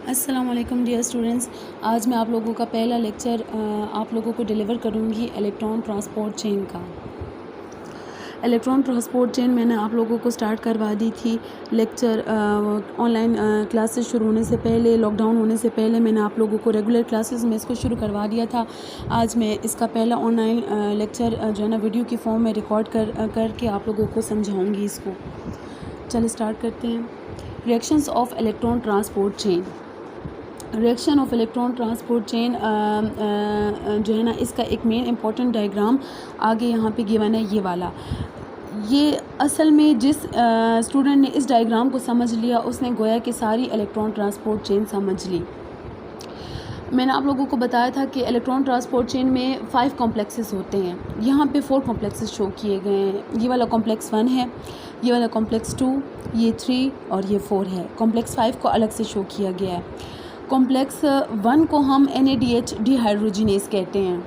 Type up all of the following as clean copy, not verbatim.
अस्सलाम वालेकुम dear students. आज मैं आप लोगों का पहला लेक्चर आप लोगों को डिलीवर करूंगी इलेक्ट्रॉन ट्रांसपोर्ट चेन का। इलेक्ट्रॉन ट्रांसपोर्ट चेन मैंने आप लोगों को स्टार्ट करवा दी थी लेक्चर ऑनलाइन क्लासेस शुरू होने से पहले, लॉकडाउन होने से पहले मैंने आप लोगों को रेगुलर क्लासेस में इसको शुरू करवा दिया था। आज मैं इसका पहला ऑनलाइन लेक्चर जो है ना वीडियो की फॉर्म में रिकॉर्ड करके आप लोगों को समझाऊँगी इसको। चलो स्टार्ट करते हैं। Reactions of electron transport chain. Reaction of electron transport chain जो है ना, इसका एक मेन इंपॉर्टेंट डायग्राम आगे यहाँ पे गिवन है, ये वाला। ये असल में जिस स्टूडेंट ने इस डायग्राम को समझ लिया उसने गोया कि सारी इलेक्ट्रॉन ट्रांसपोर्ट चेन समझ ली। मैंने आप लोगों को बताया था कि इलेक्ट्रॉन ट्रांसपोर्ट चेन में 5 कॉम्प्लेक्सेस होते हैं। यहाँ पे 4 कॉम्प्लेक्सेस शो किए गए हैं। ये वाला कॉम्प्लेक्स 1 है, ये वाला कॉम्प्लेक्स 2, ये 3 और ये 4 है। कॉम्प्लेक्स 5 को अलग से शो किया गया है। कॉम्प्लेक्स 1 को हम NADH डिहाइड्रोजिनेज कहते हैं।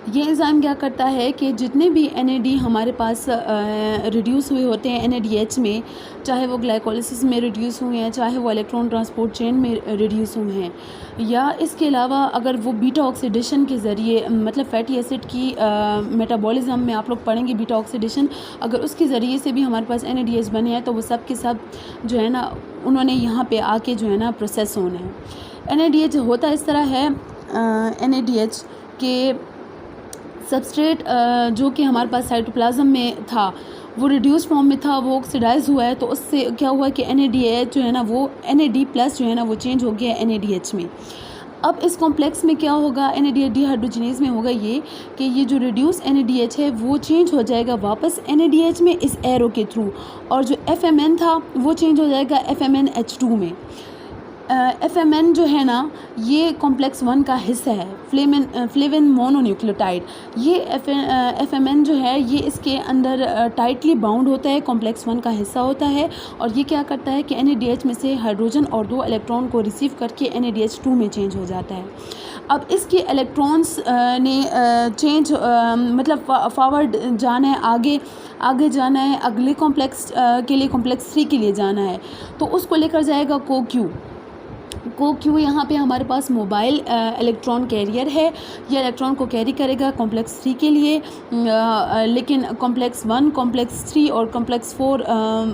ये एंजाइम क्या करता है कि जितने भी NAD हमारे पास रिड्यूस हुए होते हैं NADH में, चाहे वो ग्लाइकोलिसिस में रिड्यूस हुए हैं, चाहे वो इलेक्ट्रॉन ट्रांसपोर्ट चेन में रिड्यूस हुए हैं, या इसके अलावा अगर वो बीटा ऑक्सीडेशन के ज़रिए, मतलब फैटी एसिड की मेटाबॉलिज्म में आप लोग पढ़ेंगे बीटा ऑक्सीडेशन, अगर उसके ज़रिए से भी हमारे पास NADH बने हैं तो वो सब के सब जो है ना, उन्होंने यहाँ पे आके जो है ना प्रोसेस होना है। NADH होता इस तरह है, NADH के सबस्ट्रेट जो कि हमारे पास साइटोप्लाज्म में था वो रिड्यूस फॉर्म में था, वो ऑक्सीडाइज हुआ है, तो उससे क्या हुआ कि NADH जो है ना, वो NAD प्लस जो है ना वो चेंज हो गया NADH में। अब इस कॉम्प्लेक्स में क्या होगा, NADH डिहाइड्रोजिनेज में होगा ये कि ये जो रिड्यूस NADH है वो चेंज हो जाएगा वापस NADH में इस एरो के थ्रू, और जो FMN था वो चेंज हो जाएगा FMNH2 में। FMN जो है ना, ये कॉम्प्लेक्स 1 का हिस्सा है, फ्लेविन मोनोन्यूक्लियोटाइड। ये FMN जो है ये इसके अंदर टाइटली बाउंड होता है, कॉम्प्लेक्स 1 का हिस्सा होता है, और ये क्या करता है कि NADH में से हाइड्रोजन और 2 इलेक्ट्रॉन को रिसीव करके NADH2 में चेंज हो जाता है। अब इसके इलेक्ट्रॉन्स ने चेंज मतलब फॉरवर्ड जाना है, आगे जाना है, अगले कॉम्प्लेक्स के लिए, कॉम्प्लेक्स 3 के लिए जाना है, तो उसको लेकर जाएगा CoQ। यहाँ पे हमारे पास मोबाइल इलेक्ट्रॉन कैरियर है, ये इलेक्ट्रॉन को कैरी करेगा कॉम्प्लेक्स 3 के लिए, लेकिन कॉम्प्लेक्स 1, कॉम्प्लेक्स 3 और कॉम्प्लेक्स 4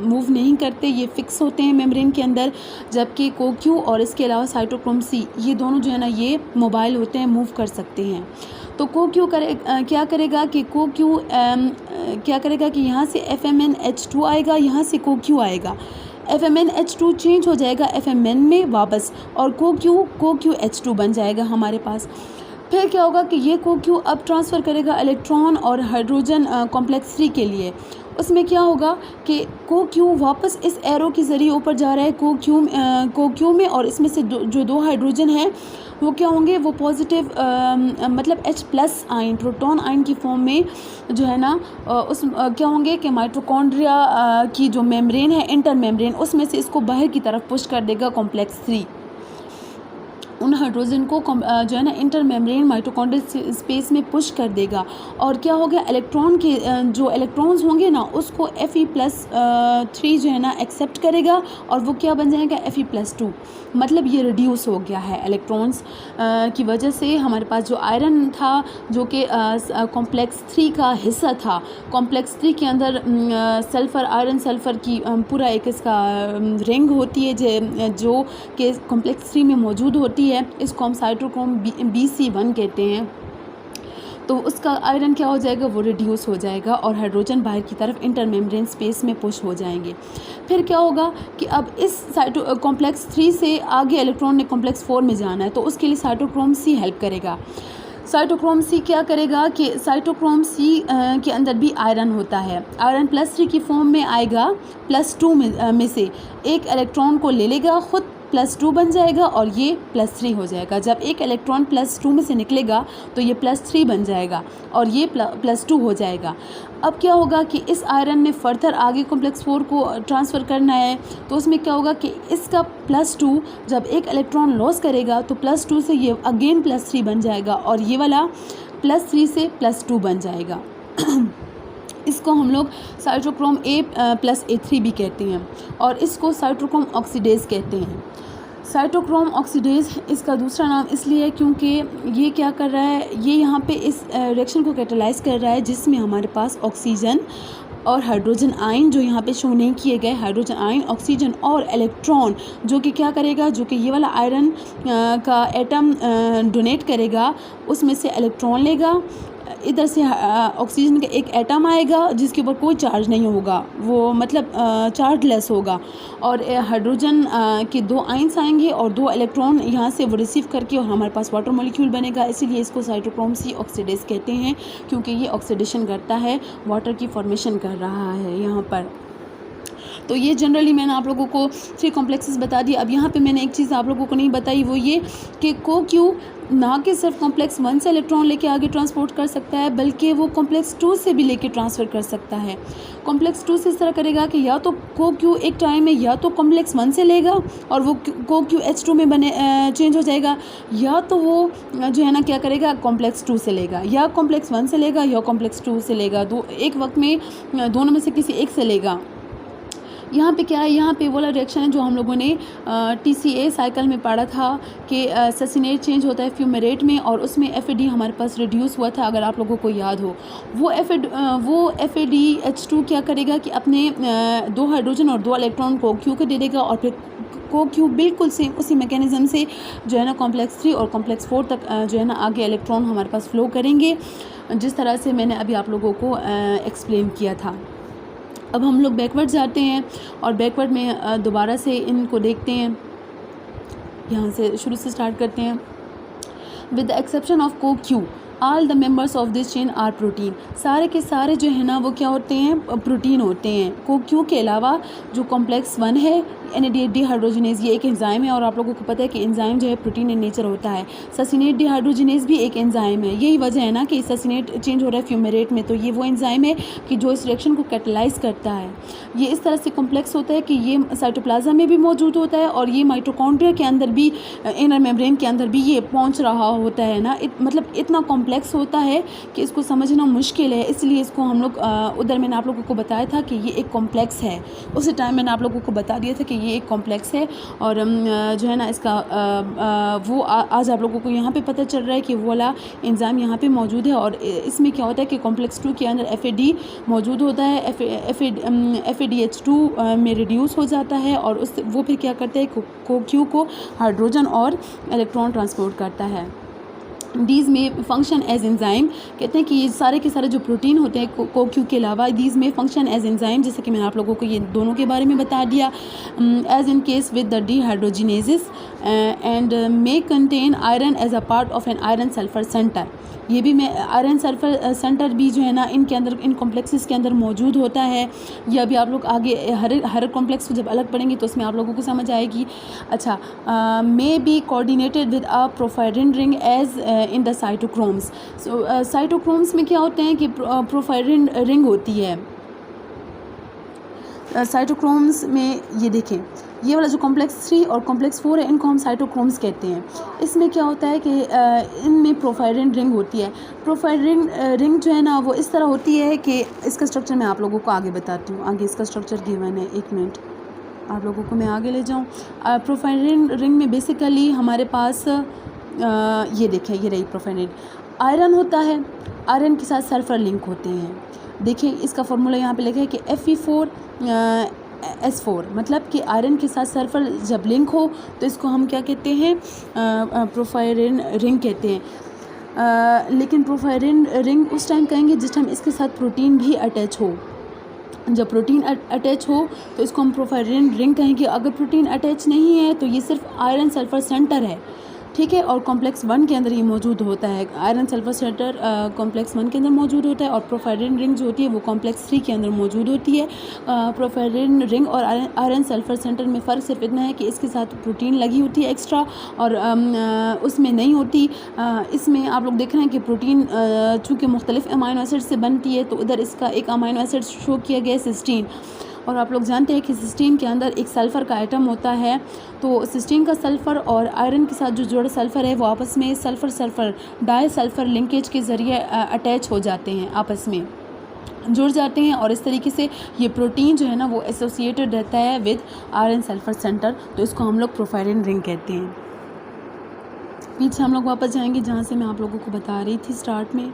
मूव नहीं करते, ये फिक्स होते हैं मेम्ब्रेन के अंदर, जबकि CoQ और इसके अलावा साइटोक्रोम C ये दोनों जो है ना ये मोबाइल होते हैं, मूव कर सकते हैं। तो CoQ क्या करेगा कि CoQ क्या करेगा कि यहाँ से FMNH2 आएगा, यहाँ से CoQ आएगा, FMNH2 चेंज हो जाएगा FMN में वापस, और CoQH2 बन जाएगा हमारे पास। फिर क्या होगा कि ये CoQ अब ट्रांसफ़र करेगा इलेक्ट्रॉन और हाइड्रोजन कॉम्प्लेक्स 3 के लिए। उसमें क्या होगा कि CoQ वापस इस एरो के ज़रिए ऊपर जा रहा है CoQ में, और इसमें से जो 2 हाइड्रोजन हैं वो क्या होंगे, वो पॉजिटिव मतलब H+ आयन, प्रोटॉन आयन की फॉर्म में जो है ना क्या होंगे कि माइटोकॉन्ड्रिया की जो मेम्ब्रेन है, इंटर मेम्ब्रेन, उसमें से इसको बाहर की तरफ पुश कर देगा कॉम्प्लेक्स 3। उन हाइड्रोजन को जो है ना इंटर मेम्ब्रेन माइटोकॉन्ड्रियल स्पेस में पुश कर देगा, और क्या हो गया, इलेक्ट्रॉन के जो इलेक्ट्रॉन्स होंगे ना उसको Fe+3 जो है ना एक्सेप्ट करेगा, और वो क्या बन जाएगा Fe+2। मतलब ये रिड्यूस हो गया है इलेक्ट्रॉन्स की वजह से। हमारे पास जो आयरन था जो कि कॉम्प्लेक्स 3 का हिस्सा था, कॉम्प्लेक्स 3 के अंदर सल्फ़र, आयरन सल्फ़र की पूरा एक इसका रिंग होती है जो कि कॉम्प्लेक्स 3 में मौजूद होती है, इसको हम साइटोक्रोम BC1 कहते हैं। तो उसका आयरन क्या हो जाएगा, वो रिड्यूस हो जाएगा, और हाइड्रोजन बाहर की तरफ इंटर मेम्ब्रेन स्पेस में पुश हो जाएंगे। फिर क्या होगा कि अब इस कॉम्प्लेक्स 3 से आगे इलेक्ट्रॉन ने कॉम्प्लेक्स 4 में जाना है, तो उसके लिए साइटोक्रोम C हेल्प करेगा। साइटोक्रोम C क्या करेगा कि साइटोक्रोम C के अंदर भी आयरन होता है, आयरन +3 की फॉर्म में आएगा, +2 में से एक इलेक्ट्रॉन को ले लेगा, खुद +2 बन जाएगा, और ये +3 हो जाएगा। जब एक इलेक्ट्रॉन +2 में से निकलेगा तो ये +3 बन जाएगा, और ये +2 हो जाएगा। अब क्या होगा कि इस आयरन ने फर्दर आगे कॉम्प्लेक्स 4 को ट्रांसफ़र करना है, तो उसमें क्या होगा कि इसका +2 जब एक इलेक्ट्रॉन लॉस करेगा तो +2 से ये अगेन +3 बन जाएगा, और ये वाला +3 से +2 बन जाएगा। इसको हम लोग साइटोक्रोम A+A3 भी कहते हैं, और इसको साइटोक्रोम ऑक्सीडेज कहते हैं। साइटोक्रोम ऑक्सीडेज इसका दूसरा नाम इसलिए है क्योंकि ये क्या कर रहा है, ये यहाँ पे इस रिएक्शन को कैटालाइज कर रहा है जिसमें हमारे पास ऑक्सीजन और हाइड्रोजन आयन जो यहाँ पे शो नहीं किए गए, हाइड्रोजन आयन, ऑक्सीजन और इलेक्ट्रॉन जो कि क्या करेगा, जो कि ये वाला आयरन का एटम डोनेट करेगा, उसमें से इलेक्ट्रॉन लेगा, इधर से ऑक्सीजन का एक एटम आएगा जिसके ऊपर कोई चार्ज नहीं होगा, वो मतलब चार्जलेस होगा, और हाइड्रोजन के 2 आयंस आएंगे और 2 इलेक्ट्रॉन यहाँ से वो रिसीव करके और हमारे पास वाटर मॉलिक्यूल बनेगा। इसीलिए इसको साइटोक्रोम सी ऑक्सीडेज कहते हैं क्योंकि ये ऑक्सीडेशन करता है, वाटर की फॉर्मेशन कर रहा है यहाँ पर। तो ये जनरली मैंने आप लोगों को 3 कॉम्प्लेक्सेस बता दिए। अब यहाँ पे मैंने एक चीज़ आप लोगों को नहीं बताई, वो ये कि CoQ ना कि सिर्फ कॉम्प्लेक्स 1 से इलेक्ट्रॉन लेके आगे ट्रांसपोर्ट कर सकता है, बल्कि वो कॉम्प्लेक्स 2 से भी लेके ट्रांसफ़र कर सकता है। कॉम्प्लेक्स 2 से इस तरह करेगा कि या तो CoQ एक टाइम में या तो कॉम्प्लेक्स 1 से लेगा और वो CoQ H2 में बने चेंज हो जाएगा, या तो वो जो है ना क्या करेगा, कॉम्प्लेक्स 2 से लेगा, या कॉम्प्लेक्स 1 से लेगा या कॉम्प्लेक्स 2 से लेगा, एक वक्त में दोनों में से किसी एक से लेगा। यहाँ पे क्या है, यहाँ पे वाला रिएक्शन है जो हम लोगों ने TCA साइकिल में पढ़ा था कि ससिनेट चेंज होता है फ्यूमेरेट में, और उसमें FAD हमारे पास रिड्यूस हुआ था, अगर आप लोगों को याद हो। वो FADH2 क्या करेगा कि अपने 2 हाइड्रोजन और 2 इलेक्ट्रॉन को Q को दे देगा, और फिर CoQ बिल्कुल सेम उसी मैकेनिज़्म से जो है ना कॉम्प्लेक्स 3 और कॉम्प्लेक्स 4 तक जो है ना आगे इलेक्ट्रॉन हमारे पास फ्लो करेंगे, जिस तरह से मैंने अभी आप लोगों को एक्सप्लेन किया था। अब हम लोग बैकवर्ड जाते हैं और बैकवर्ड में दोबारा से इनको देखते हैं, यहाँ से शुरू से स्टार्ट करते हैं। With the exception of CoQ all the members of this chain are protein. सारे के सारे जो है ना वो क्या होते हैं, प्रोटीन होते हैं। CoQ के अलावा जो कॉम्प्लेक्स 1 है NADH डिहाइड्रोजिनेज, ये एक एंजाइम है, और आप लोगों को पता है कि एंजाइम जो है प्रोटीन इन नेचर होता है। ससिनेट डिहाइड्रोजिनेज भी एक एंजाइम है, यही वजह है ना कि ससिनेट चेंज हो रहा है फ्यूमेरेट में, तो ये वो एंजाइम है कि जो इस रिएक्शन को कैटलाइज करता है। ये इस तरह से कॉम्प्लेक्स होता है कि ये साइटोप्लाज्म में भी मौजूद होता है, और ये माइटोकॉन्ड्रिया के अंदर भी, इनर मेम्ब्रेन के अंदर भी ये पहुँच रहा होता है ना। मतलब इतना कॉम्प्लेक्स होता है कि इसको समझना मुश्किल है, इसलिए इसको हम लोग उधर मैंने आप लोगों को बताया था कि ये एक कॉम्प्लेक्स है। उसी टाइम मैंने आप लोगों को बता दिया था कि ये एक कॉम्प्लेक्स है, और जो है ना इसका वो आज आप लोगों को यहाँ पे पता चल रहा है कि वो वाला एंजाइम यहाँ पे मौजूद है। और इसमें क्या होता है कि कॉम्प्लेक्स 2 के अंदर FAD मौजूद होता है, FADH2 में रिड्यूस हो जाता है, और उस वो फिर क्या करता है, CoQ को हाइड्रोजन और इलेक्ट्रॉन ट्रांसपोर्ट करता है। दीज में फंक्शन एज एंजाइम, कहते हैं कि ये सारे के सारे जो प्रोटीन होते हैं CoQ के अलावा, दीज में फंक्शन एज एंजाइम, जैसे कि मैंने आप लोगों को ये दोनों के बारे में बता दिया। As in case with the dehydrogenases and may contain iron as a part of an iron sulphur centre. ये भी मैं आयरन सल्फर सेंटर भी जो है ना इनके अंदर, इन कॉम्प्लेक्सेस के अंदर मौजूद होता है। ये अभी आप लोग आगे हर कॉम्प्लेक्स को जब अलग पढ़ेंगे तो उसमें आप लोगों को समझ आएगी। अच्छा, may be coordinated with a porphyrin ring as in the cytochromes. Cytochromes में क्या होते हैं कि प्रोफाइरिन रिंग होती है साइटोक्रोम्स में। ये देखें, ये वाला जो कॉम्प्लेक्स 3 और कॉम्प्लेक्स 4 है, इनको हम साइटोक्रोम्स कहते हैं। इसमें क्या होता है कि इनमें प्रोफाइरिन रिंग होती है। प्रोफाइरिन रिंग जो है ना वो इस तरह होती है कि इसका स्ट्रक्चर मैं आप लोगों को आगे बताती हूँ। आगे इसका स्ट्रक्चर गिवन है, 1 मिनट आप लोगों को मैं आगे ले जाऊँ। प्रोफाइरिन रिंग में बेसिकली हमारे पास ये देखें, ये रही प्रोफाइरिन। आयरन होता है, आयरन के साथ सल्फर लिंक होते हैं। देखिए इसका फार्मूला यहाँ पे लिखा है कि Fe4S4, मतलब कि आयरन के साथ सल्फर जब लिंक हो तो इसको हम क्या कहते हैं, प्रोफाइरिन रिंग कहते हैं। लेकिन प्रोफाइरिन रिंग उस टाइम कहेंगे जिस टाइम इसके साथ प्रोटीन भी अटैच हो। जब प्रोटीन अटैच हो तो इसको हम प्रोफाइरिन रिंग कहेंगे। अगर प्रोटीन अटैच नहीं है तो ये सिर्फ आयरन सल्फर सेंटर है, ठीक है। और कॉम्प्लेक्स 1 के अंदर ये मौजूद होता है। आयरन सल्फर सेंटर कॉम्प्लेक्स 1 के अंदर मौजूद होता है, और प्रोफाइरिन रिंग जो होती है वो कॉम्प्लेक्स 3 के अंदर मौजूद होती है। प्रोफाइरिन रिंग और आयरन सल्फर सेंटर में फ़र्क सिर्फ इतना है कि इसके साथ प्रोटीन लगी होती है एक्स्ट्रा, और उसमें नहीं होती। इसमें आप लोग देख रहे हैं कि प्रोटीन चूँकि मुख्तलिफ अमाइनो एसिड से बनती है, तो उधर इसका एक अमाइनो एसिड शो किया गया है, सिस्टीन। और आप लोग जानते हैं कि सिस्टीन के अंदर एक सल्फ़र का आइटम होता है, तो सिस्टीन का सल्फ़र और आयरन के साथ जो जोड़ा सल्फ़र है वो आपस में सल्फ़र डाई सल्फ़र लिंकेज के ज़रिए अटैच हो जाते हैं आपस में। जुड़ जाते हैं और इस तरीके से ये प्रोटीन जो है ना वो एसोसिएटेड रहता है विद आयरन सल्फर सेंटर, तो इसको हम लोग प्रोफाइलिन रिंग कहते हैं। पीछे हम लोग वापस जाएंगे जहाँ से मैं आप लोगों को बता रही थी स्टार्ट में।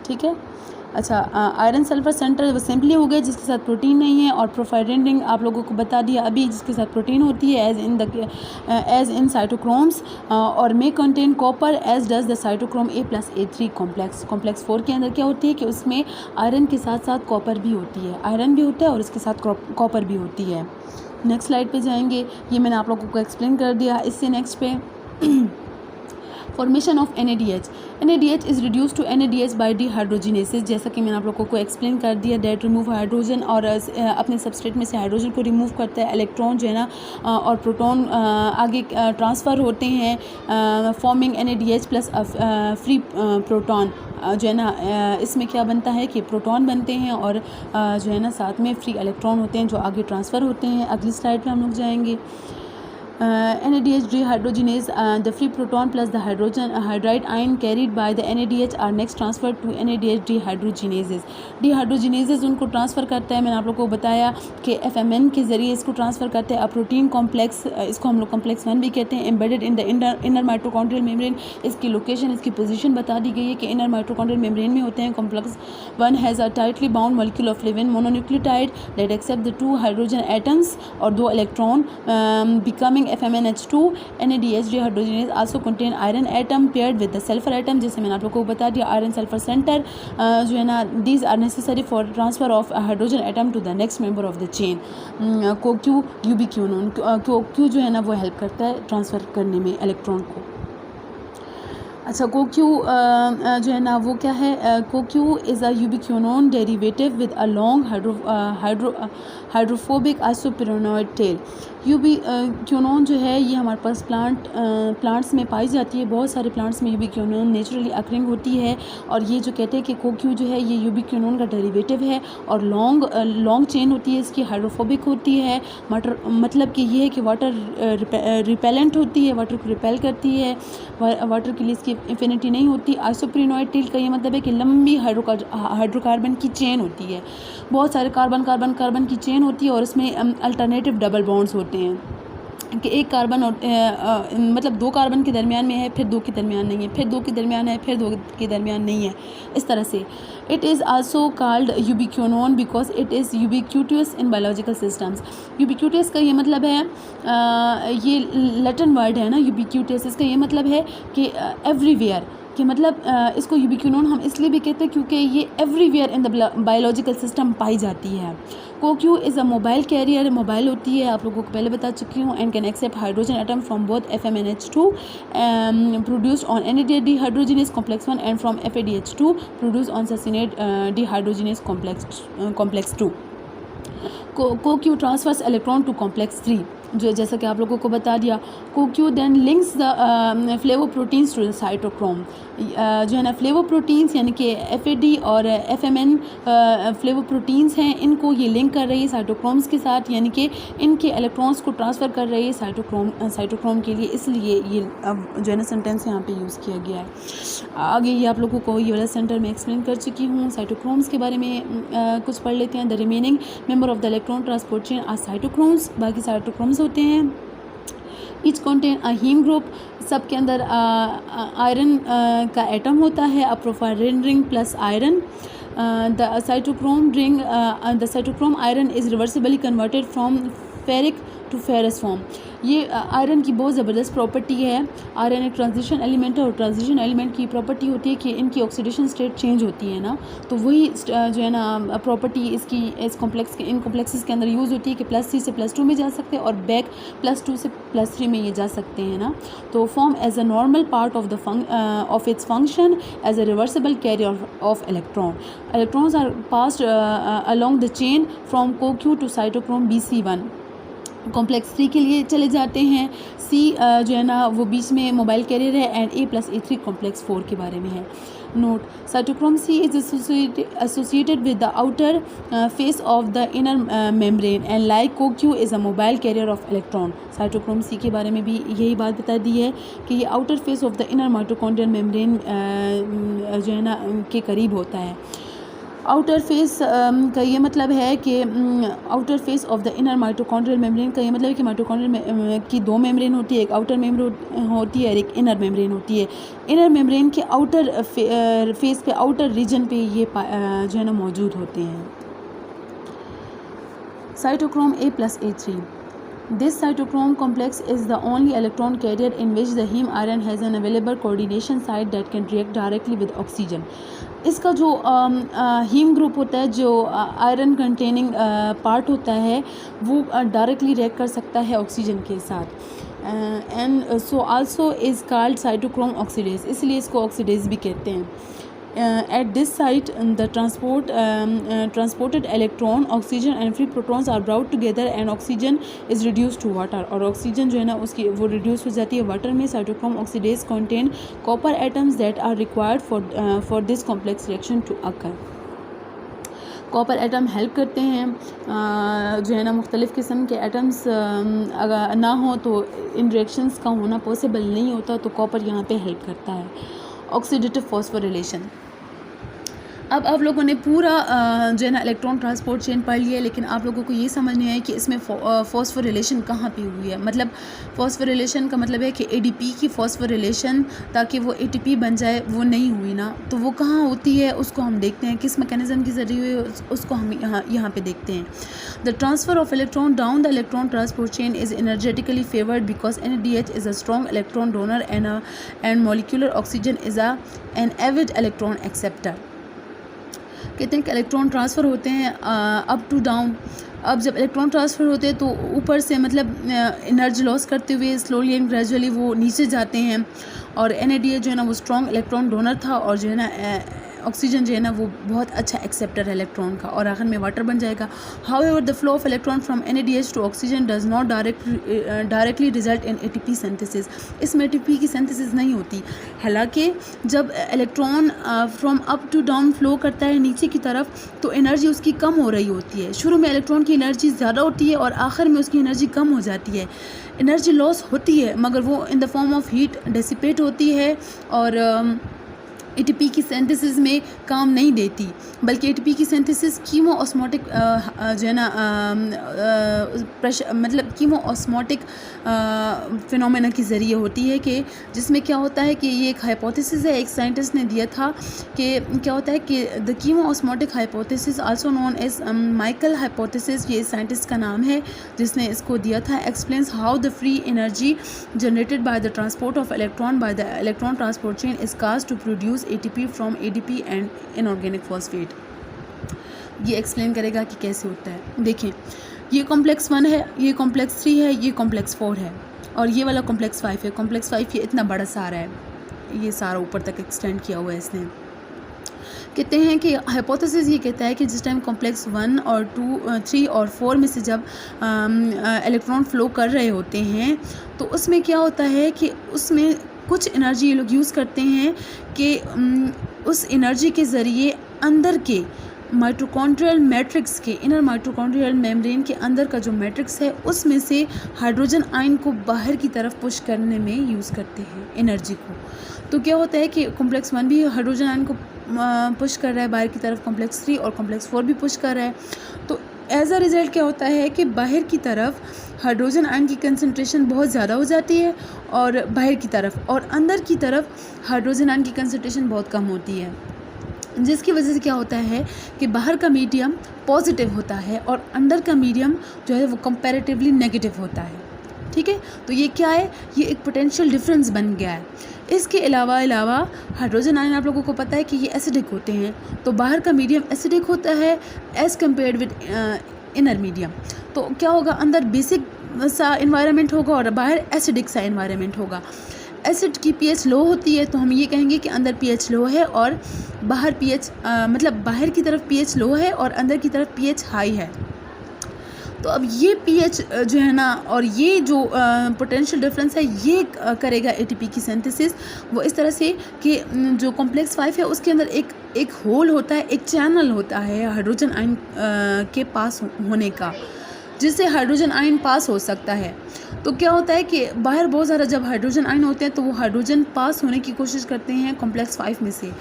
ठीक है, अच्छा, आयरन सल्फर सेंटर वो सिंपली हो गया जिसके साथ प्रोटीन नहीं है, और प्रोफाइलिन रिंग आप लोगों को बता दिया अभी जिसके साथ प्रोटीन होती है एज इन साइटोक्रोम्स, और may contain copper as does the cytochrome A+A3 complex 4 के अंदर क्या होती है कि उसमें आयरन के साथ साथ कॉपर भी होती है, आयरन भी होता है और इसके साथ कॉपर भी होती है। नेक्स्ट स्लाइड पे जाएंगे, ये मैंने आप लोगों को एक्सप्लेन कर दिया। इससे नेक्स्ट पे formation of NADH is reduce to NADH by dehydrogenases, जैसा कि मैंने आप लोगों को एक्सप्लेन कर दिया। डेट रिमूव हाइड्रोजन और अपने सबस्ट्रेट में से हाइड्रोजन को रिमूव करता है, इलेक्ट्रॉन जो है ना और प्रोटॉन आगे ट्रांसफ़र होते हैं forming NADH plus free proton जो है ना, इसमें क्या बनता है कि प्रोटॉन बनते हैं और जो है ना साथ में फ्री इलेक्ट्रॉन होते हैं जो आगे ट्रांसफ़र होते हैं। अगली स्लाइड पे हम लोग जाएंगे। NADH dehydrogenase, the free proton plus the hydride ion carried by the NADH are next transferred to NADH dehydrogenases. Dehydrogenases उनको ट्रांसफ़र करता है, मैंने आप लोगों को बताया कि FMN के ज़रिए इसको ट्रांसफ़र करते हैं। प्रोटीन कॉम्प्लेक्स, इसको हम लोग कॉम्प्लेक्स 1 भी कहते हैं, embedded in the inner mitochondrial membrane. इसकी लोकेशन, इसकी पोजीशन बता दी गई है कि इनर माइटोकॉन्ड्रियल मेम्ब्रेन में होते हैं। Complex 1 has a tightly bound molecule of flavin mononucleotide that accept the 2 hydrogen atoms और 2 electron becoming FMNH2. NADH dehydrogenase also contain iron atom paired with the sulfur atom, जैसे मैंने आप लोगों को बता दिया। आयरन सल्फर सेंटर जो है ना, these are necessary for transfer of a hydrogen atom to the next member of the chain. CoQ ubiquinone, CoQ जो है ना वो हेल्प करता है ट्रांसफ़र करने में इलेक्ट्रॉन को। अच्छा, CoQ जो है ना वो क्या है, CoQ is a ubiquinone derivative with a long hydrophobic isoprenoid tail. Ubiquinone जो है ये हमारे पास प्लांट्स में पाई जाती है, बहुत सारे प्लांट्स में यूबिक्विनोन नेचुरली अकरिंग होती है, और ये जो कहते हैं कि CoQ जो है ये यूबिक्विनोन का डेरिवेटिव है और लॉन्ग चेन होती है, इसकी हाइड्रोफोबिक होती है। मतलब कि ये है कि वाटर रिपेलेंट होती है, वाटर को रिपेल करती है, वाटर के लिए इसकी इन्फिनिटी नहीं होती। आइसोपेरोनोइड टेल का ये मतलब है कि लंबी हाइड्रोकार्बन की चेन होती है, बहुत सारे कार्बन की चेन होती है और इसमें अल्टरनेटिव डबल बॉन्ड्स होते हैं कि एक कार्बन मतलब 2 कार्बन के दरमियान में है, फिर 2 के दरमियान नहीं है, फिर 2 के दरमियान है, फिर 2 के दरमियान नहीं है, इस तरह से। It is also called ubiquinone because it is ubiquitous in biological systems. Ubiquitous का ये मतलब है, ये लैटिन वर्ड है ना यूबिक्यूटियस, इसका ये मतलब है कि एवरीवेयर, कि मतलब इसको यूबिक्विनोन हम इसलिए भी कहते हैं क्योंकि ये everywhere in the biological system पाई जाती है। CoQ is a mobile carrier, mobile होती है, आप लोगों को पहले बता चुकी हूँ, and can accept hydrogen atom from both FMNH2 produced on NADH dehydrogenase complex 1 and from FADH2 produced on succinate dehydrogenase complex 2. CoQ transfers electron to complex 3, जो जैसा कि आप लोगों को बता दिया। CoQ then links the flavoproteins to the cytochrome, जो है ना फ्लेवोप्रोटीन्स यानी कि FAD और FMN फ्लेवोप्रोटीन्स हैं, इनको ये लिंक कर रही है साइटोक्रोम्स के साथ, यानी कि इनके इलेक्ट्रॉन्स को ट्रांसफ़र कर रही है साइटोक्रोम के लिए, इसलिए ये अब जो है ना सेंटेंस यहाँ पे यूज़ किया गया है। आगे ये आप लोगों को ये वाला सेंटर में एक्सप्लेन कर चुकी हूँ। साइटोक्रोम्स के बारे में कुछ पढ़ लेते हैं। The remaining member of the electron transport chain are cytochromes, बाकी साइटोक्रोम्स होते हैं। Each contain a haem group, सब के अंदर आयरन का एटम होता है, a porphyrin ring plus iron. The cytochrome iron is reversibly converted from ferric to ferrous form. ये आयरन की बहुत ज़बरदस्त प्रॉपर्टी है। आयरन एक ट्रांजिशन एलिमेंट है और ट्रांजिशन एलिमेंट की प्रॉपर्टी होती है कि इनकी ऑक्सीडेशन स्टेट चेंज होती है ना, तो वही जो है ना प्रॉपर्टी इसकी इन कॉम्प्लेक्सेस के अंदर यूज़ होती है कि +3 से +2 में जा सकते हैं और बैक +2 से +3 में ये जा सकते हैं ना। तो form as a normal part of its function as a reversible carrier of electrons are passed along the chain from CoQ to cytochrome BC1। Complex 3 के लिए चले जाते हैं। C जो है ना वो बीच में मोबाइल कैरियर है, एंड A+A3 कॉम्प्लेक्स 4 के बारे में है। Note: cytochrome C is associated with the outer face of the inner membrane, and like CoQ is a mobile carrier of electron. cytochrome C के बारे में भी यही बात बता दी है कि ये outer face of the inner mitochondrial membrane जो है ना के करीब होता है. आउटर फेस का ये मतलब है कि outer face of the inner mitochondrial membrane का ये मतलब है कि माइटोकॉन्ड्रियल की दो मेम्ब्रेन होती है, एक आउटर मेम्ब्रेन होती है और एक इनर मेम्ब्रेन होती है. इनर मेम्ब्रेन के आउटर फेस पे, आउटर रीजन पे ये जो है ना मौजूद होते हैं. Cytochrome A+A3. This cytochrome complex is the only electron carrier in which the heme iron has an available coordination site that can react directly with oxygen. इसका जो हीम ग्रुप होता है, जो आयरन कंटेनिंग पार्ट होता है, वो directly react कर सकता है ऑक्सीजन के साथ. And so also is called cytochrome oxidase, इसलिए इसको ऑक्सीडेज भी कहते हैं. At this site, the transported electron, oxygen and free protons are brought together and oxygen is reduced to water. और ऑक्सीजन जो है ना उसकी वो रिड्यूस हो जाती है वाटर में. cytochrome oxidase contain copper atoms that are required for this complex reaction to occur. Copper atom help करते हैं जो है ना मुख्तलिफ़ किस्म के एटम्स अगर ना हो तो इन रिएक्शंस का होना पॉसिबल नहीं होता, तो कॉपर यहाँ पे हेल्प करता है. Oxidative phosphorylation. अब आप लोगों ने पूरा जो है ना इलेक्ट्रॉन ट्रांसपोर्ट चेन पढ़ लिया, लेकिन आप लोगों को ये समझ नहीं आया कि इसमें फॉस्फोरिलेशन कहाँ पे हुई है. मतलब फॉस्फोरिलेशन का मतलब है कि एडीपी की फॉस्फोरिलेशन ताकि वो एटीपी बन जाए, वो नहीं हुई ना, तो वो कहाँ होती है उसको हम देखते हैं. किस मैकेनिज्म के ज़रिए उसको हम यहाँ पे देखते हैं. The transfer of electron down the electron transport chain is energetically favoured because NADH is a strong electron donor and molecular oxygen is an avid electron acceptor. कहते हैं कि इलेक्ट्रॉन ट्रांसफ़र होते हैं अप टू डाउन. अब जब electron transfer होते हैं तो ऊपर से मतलब एनर्जी लॉस करते हुए स्लोली एंड ग्रेजुअली वो नीचे जाते हैं. और NADH जो है ना वो स्ट्रॉन्ग इलेक्ट्रॉन डोनर था, और जो है ना ऑक्सीजन जो है ना वो बहुत अच्छा एक्सेप्टर है इलेक्ट्रॉन का, और आखिर में वाटर बन जाएगा. However the flow of electron from NADH to oxygen does not directly result in ATP synthesis. इसमें ATP की सिंथेसिस नहीं होती. हालांकि जब electron from up to down flow करता है नीचे की तरफ, तो एनर्जी उसकी कम हो रही होती है. शुरू में इलेक्ट्रॉन की एनर्जी ज़्यादा होती है और आखिर में उसकी एनर्जी कम हो जाती है. एनर्जी लॉस होती है मगर वो in the form of heat dissipate होती है और ATP की सिंथेसिस में काम नहीं देती, बल्कि ATP की सिंथेसिस कीमो ऑस्मोटिक जो है ना प्रेशर मतलब कीमो ऑस्मोटिक फिनोमेना के ज़रिए होती है. कि जिसमें क्या होता है कि ये एक हाइपोथेसिस है, एक साइंटिस्ट ने दिया था कि क्या होता है कि the chemiosmotic hypothesis also known as Michael hypothesis, ये साइंटिस्ट का नाम है जिसने इसको दिया था. Explains how the free energy generated by the transport of electron by the electron transport chain is cast to produce ATP from ADP and inorganic phosphate. ये explain करेगा कि कैसे होता है. देखें, ये कॉम्प्लेक्स 1 है, ये कॉम्प्लेक्स 3 है, ये कॉम्प्लेक्स 4 है, और ये वाला कॉम्प्लेक्स 5 है. कॉम्प्लेक्स 5 ये इतना बड़ा सारा है, ये सारा ऊपर तक एक्सटेंड किया हुआ है इसने. कहते हैं कि हाइपोथेसिस ये कहता है कि जिस टाइम कॉम्प्लेक्स 1 और 2 3 और 4 में से जब इलेक्ट्रॉन फ्लो कर रहे होते हैं, तो उसमें क्या होता है कि उसमें कुछ एनर्जी ये लोग यूज़ करते हैं कि उस एनर्जी के ज़रिए अंदर के माइटोकॉन्ड्रियल मैट्रिक्स के, इनर माइटोकॉन्ड्रियल मेम्ब्रेन के अंदर का जो मैट्रिक्स है उसमें से हाइड्रोजन आयन को बाहर की तरफ पुश करने में यूज़ करते हैं एनर्जी को. तो क्या होता है कि कॉम्प्लेक्स 1 भी हाइड्रोजन आयन को पुश कर रहा है बाहर की तरफ, कॉम्प्लेक्स 3 और कॉम्प्लेक्स 4 भी पुश कर रहा है. तो एज अ रिज़ल्ट क्या होता है कि बाहर की तरफ हाइड्रोजन आयन की कंसंट्रेशन बहुत ज़्यादा हो जाती है और बाहर की तरफ, और अंदर की तरफ हाइड्रोजन आयन की कंसंट्रेशन बहुत कम होती है. जिसकी वजह से क्या होता है कि बाहर का मीडियम पॉजिटिव होता है और अंदर का मीडियम जो है वो कंपैरेटिवली नेगेटिव होता है. ठीक है, तो ये क्या है, ये एक पोटेंशियल डिफरेंस बन गया है. इसके अलावा हाइड्रोजन आयन आप लोगों को पता है कि ये एसिडिक होते हैं, तो बाहर का मीडियम एसिडिक होता है as compared with inner medium. तो क्या होगा, अंदर बेसिक सा इन्वायरमेंट होगा और बाहर एसिडिक सा इन्वायरमेंट होगा. एसिड की pH लो होती है, तो हम ये कहेंगे कि अंदर pH लो है और बाहर pH मतलब बाहर की तरफ pH लो है और अंदर की तरफ pH हाई है. तो अब ये पीएच जो है ना और ये जो पोटेंशियल डिफरेंस है ये करेगा एटीपी की सिंथेसिस। वो इस तरह से कि जो कॉम्प्लेक्स 5 है उसके अंदर एक होल होता है, एक चैनल होता है हाइड्रोजन आयन के पास होने का, जिससे हाइड्रोजन आयन पास हो सकता है। तो क्या होता है कि बाहर बहुत सारा जब हाइड्रोजन आयन होते हैं तो वो हाइड्रोजन पास होने की कोशिश करते हैं कॉम्प्लेक्स 5 में से।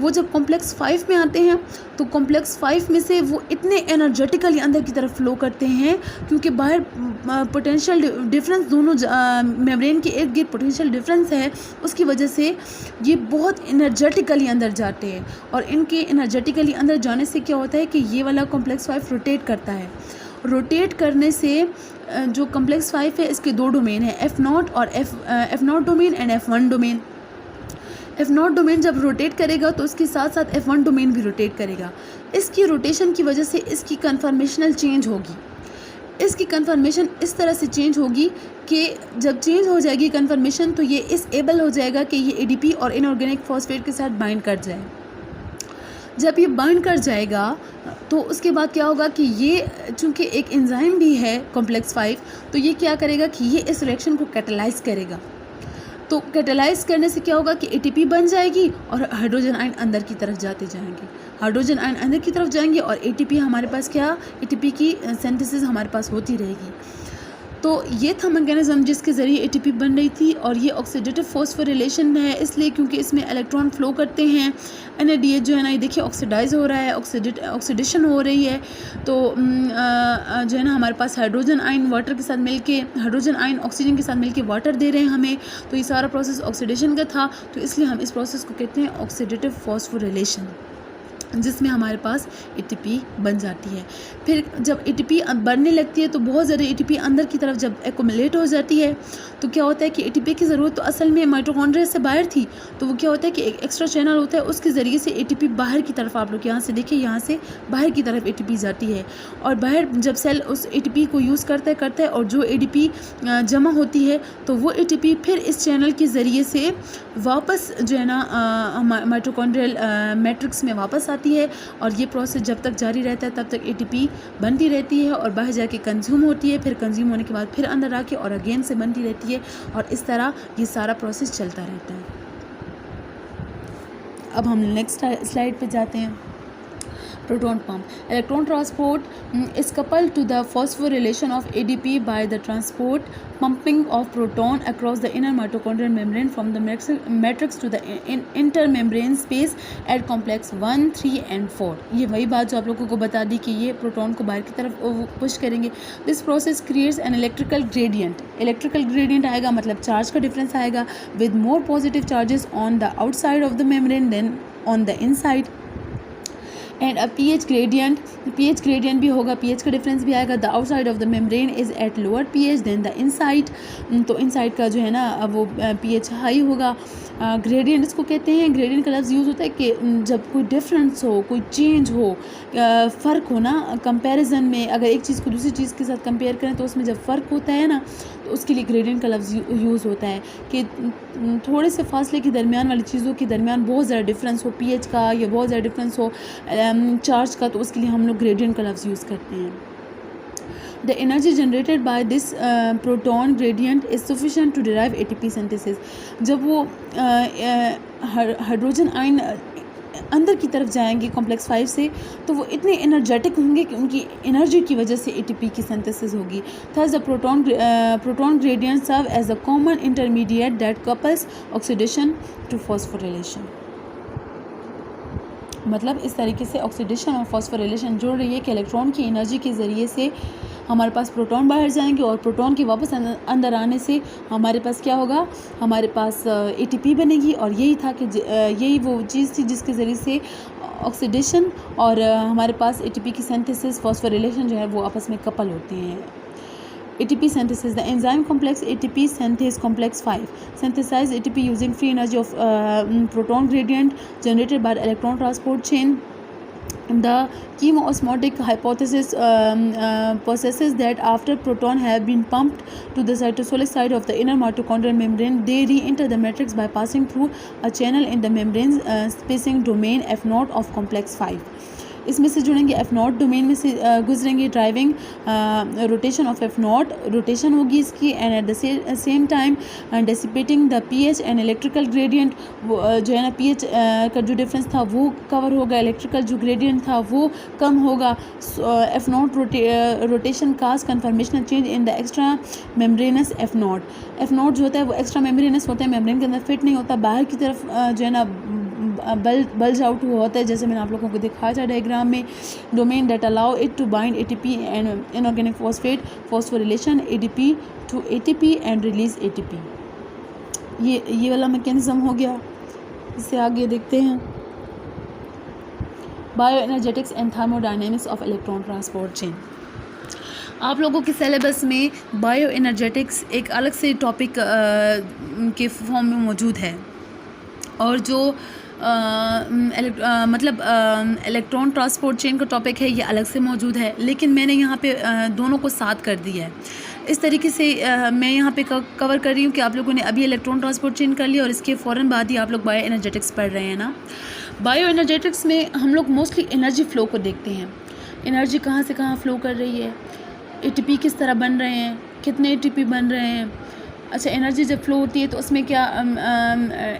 वो जब कॉम्प्लेक्स 5 में आते हैं तो कॉम्प्लेक्स 5 में से वो इतने एनर्जेटिकली अंदर की तरफ फ्लो करते हैं, क्योंकि बाहर पोटेंशियल डिफरेंस दोनों मेम्ब्रेन के इर्द गिर्द पोटेंशियल डिफरेंस है, उसकी वजह से ये बहुत एनर्जेटिकली अंदर जाते हैं। और इनके एनर्जेटिकली अंदर जाने से क्या होता है कि ये वाला कॉम्प्लेक्स 5 रोटेट करता है। रोटेट करने से जो कॉम्प्लेक्स 5 है इसके दो डोमेन है, F0 और F0 domain and F1 domain. F0 domain जब रोटेट करेगा तो उसके साथ साथ F1 डोमेन भी रोटेट करेगा। इसकी रोटेशन की वजह से इसकी कन्फर्मेशनल चेंज होगी। इसकी कन्फर्मेशन इस तरह से चेंज होगी कि जब चेंज हो जाएगी कन्फर्मेशन तो ये इस एबल हो जाएगा कि ये ADP और इनऑर्गेनिक फॉस्फेट के साथ बाइंड कर जाए। जब ये बाइंड कर जाएगा तो उसके बाद क्या होगा कि ये चूँकि एक एंजाइम भी है कॉम्प्लेक्स 5, तो ये क्या करेगा कि ये इस रिएक्शन को कैटेलाइज करेगा। तो कैटेलाइज करने से क्या होगा कि ATP बन जाएगी और हाइड्रोजन आयन अंदर की तरफ जाते जाएंगे। हाइड्रोजन आयन अंदर की तरफ जाएंगे और ATP हमारे पास क्या, ATP की सिंथेसिस हमारे पास होती रहेगी। तो ये था मैकेनिज्म जिसके ज़रिए ATP बन रही थी। और ये ऑक्सीडेटिव फॉस्फोरिलेशन है इसलिए क्योंकि इसमें इलेक्ट्रॉन फ्लो करते हैं। NADH जो है ना ये देखिए ऑक्सीडाइज हो रहा है, ऑक्सीडेशन हो रही है। तो जो है ना हमारे पास हाइड्रोजन आयन वाटर के साथ मिलके, हाइड्रोजन आयन ऑक्सीजन के साथ मिलके वाटर दे रहे हैं हमें। तो ये सारा प्रोसेस ऑक्सीडेशन का था, तो इसलिए हम इस प्रोसेस को कहते हैं ऑक्सीडेटिव फॉस्फोरिलेशन, जिसमें हमारे पास ATP बन जाती है। फिर जब ATP बढ़ने लगती है तो बहुत ज़्यादा ATP अंदर की तरफ जब एक्युमुलेट हो जाती है तो क्या होता है कि ATP की ज़रूरत तो असल में माइटोकॉन्ड्रिया से बाहर थी। तो वो क्या होता है कि एक एक्स्ट्रा चैनल होता है, उसके ज़रिए से ATP बाहर की तरफ, आप लोग यहाँ से देखिए, यहाँ से बाहर की तरफ ATP जाती है। और बाहर जब सेल उस ATP को यूज़ करता है और जो ADP जमा होती है तो वो ATP फिर इस चैनल के ज़रिए से वापस जो है ना माइटोकॉन्ड्रियल मैट्रिक्स में वापस आती है। और ये प्रोसेस जब तक जारी रहता है तब तक ATP बनती रहती है और बाहर जाके कंज्यूम होती है। फिर कंज्यूम होने के बाद फिर अंदर आके और अगेन से बनती रहती है और इस तरह ये सारा प्रोसेस चलता रहता है। अब हम नेक्स्ट स्लाइड पे जाते हैं। Proton pump. Electron transport is coupled to the phosphorylation of ADP by the transport pumping of proton across the inner mitochondrial membrane from the matrix to the intermembrane space at complex 1, 3 and 4. ये वही बात जो आप लोगों को बता दी कि ये प्रोटॉन को बाहर की तरफ पुश करेंगे। This process creates an electrical gradient. Electrical gradient आएगा मतलब चार्ज का डिफरेंस आएगा with more positive charges on the outside of the membrane than on the inside. And pH gradient भी होगा, pH का डिफरेंस भी आएगा। The outside of the membrane is at lower pH than the inside. तो inside का जो है ना वो pH हाई होगा। ग्रेडियंट इसको कहते हैं। ग्रेडियंट का लफ्ज़ यूज़ होता है कि जब कोई डिफरेंस हो, कोई चेंज हो, फ़र्क हो ना कंपैरिजन में, अगर एक चीज़ को दूसरी चीज़ के साथ कंपेयर करें तो उसमें जब फ़र्क होता है ना तो उसके लिए ग्रेडियंट का लफ्ज़ यूज़ होता है कि थोड़े से फासले के दरमियान वाली चीज़ों के दरमियान बहुत ज़्यादा डिफरेंस हो pH का या बहुत ज़्यादा डिफरेंस हो चार्ज का, तो उसके लिए हम लोग ग्रेडियंट का लफ्ज़ यूज़ करते हैं। The energy generated by this proton gradient is sufficient to derive ATP synthesis. जब वो हाइड्रोजन आयन अंदर की तरफ जाएंगे कॉम्प्लेक्स 5 से तो वो इतने एनर्जेटिक होंगे कि उनकी एनर्जी की वजह से ATP की सिंथेसिस होगी। Thus the proton gradient serve as a common intermediate that couples oxidation to phosphorylation. मतलब इस तरीके से ऑक्सीडेशन और फॉस्फोरिलेशन जुड़ रही है कि इलेक्ट्रॉन की एनर्जी के ज़रिए से हमारे पास प्रोटॉन बाहर जाएंगे और प्रोटॉन के वापस अंदर आने से हमारे पास क्या होगा, हमारे पास ATP बनेगी। और यही था कि यही वो चीज़ थी जिसके ज़रिए से ऑक्सीडेशन और हमारे पास ATP की सिंथेसिस, फॉस्फोरिलेशन जो है वो आपस में कपल होते हैं। ATP synthesis. The enzyme complex ATP synthase complex 5 synthesize ATP using free energy of proton gradient generated by the electron transport chain. The chemoosmotic hypothesis possesses that after proton have been pumped to the cytosolic side of the inner mitochondrial membrane, they re-enter the matrix by passing through a channel in the membrane spacing domain F0 of complex 5. इसमें से जुड़ेंगे F not domain में से गुजरेंगे, driving rotation of F not, rotation होगी इसकी, and at the same time dissipating the pH and electrical gradient, जो है ना पीएच का जो डिफरेंस था वो कवर होगा, इलेक्ट्रिकल जो ग्रेडियंट था वो कम होगा। F not rotation cause conformational change in the extra membranes F not. F not जो होता है वो एक्स्ट्रा मेम्ब्रेनस होता है, मेम्ब्रेन के अंदर फिट नहीं होता, बाहर की तरफ जो है ना बल्ज आउट हुआ होता है, जैसे मैंने आप लोगों को दिखाया था डायग्राम में। Domain that allow it to bind ATP and inorganic phosphate phosphorylation ADP to ATP and release ATP. ये वाला मैकेनिज्म हो गया। इससे आगे देखते हैं bioenergetics and thermodynamics of electron transport chain. आप लोगों के सिलेबस में बायो एनर्जेटिक्स एक अलग से टॉपिक के फॉर्म में मौजूद है, और जो इलेक्ट्रॉन ट्रांसपोर्ट चेन का टॉपिक है ये अलग से मौजूद है, लेकिन मैंने यहाँ पे दोनों को साथ कर दिया है। इस तरीके से मैं यहाँ पे कवर कर रही हूँ कि आप लोगों ने अभी इलेक्ट्रॉन ट्रांसपोर्ट चेन कर लिया और इसके फ़ौरन बाद ही आप लोग बायो एनर्जेटिक्स पढ़ रहे हैं ना। बायो एनर्जेटिक्स में हम लोग मोस्टली एनर्जी फ़्लो को देखते हैं, एनर्जी कहाँ से कहाँ फ़्लो कर रही है, एटीपी किस तरह बन रहे हैं, कितने एटीपी बन रहे हैं। अच्छा, एनर्जी जब फ्लो होती है तो उसमें क्या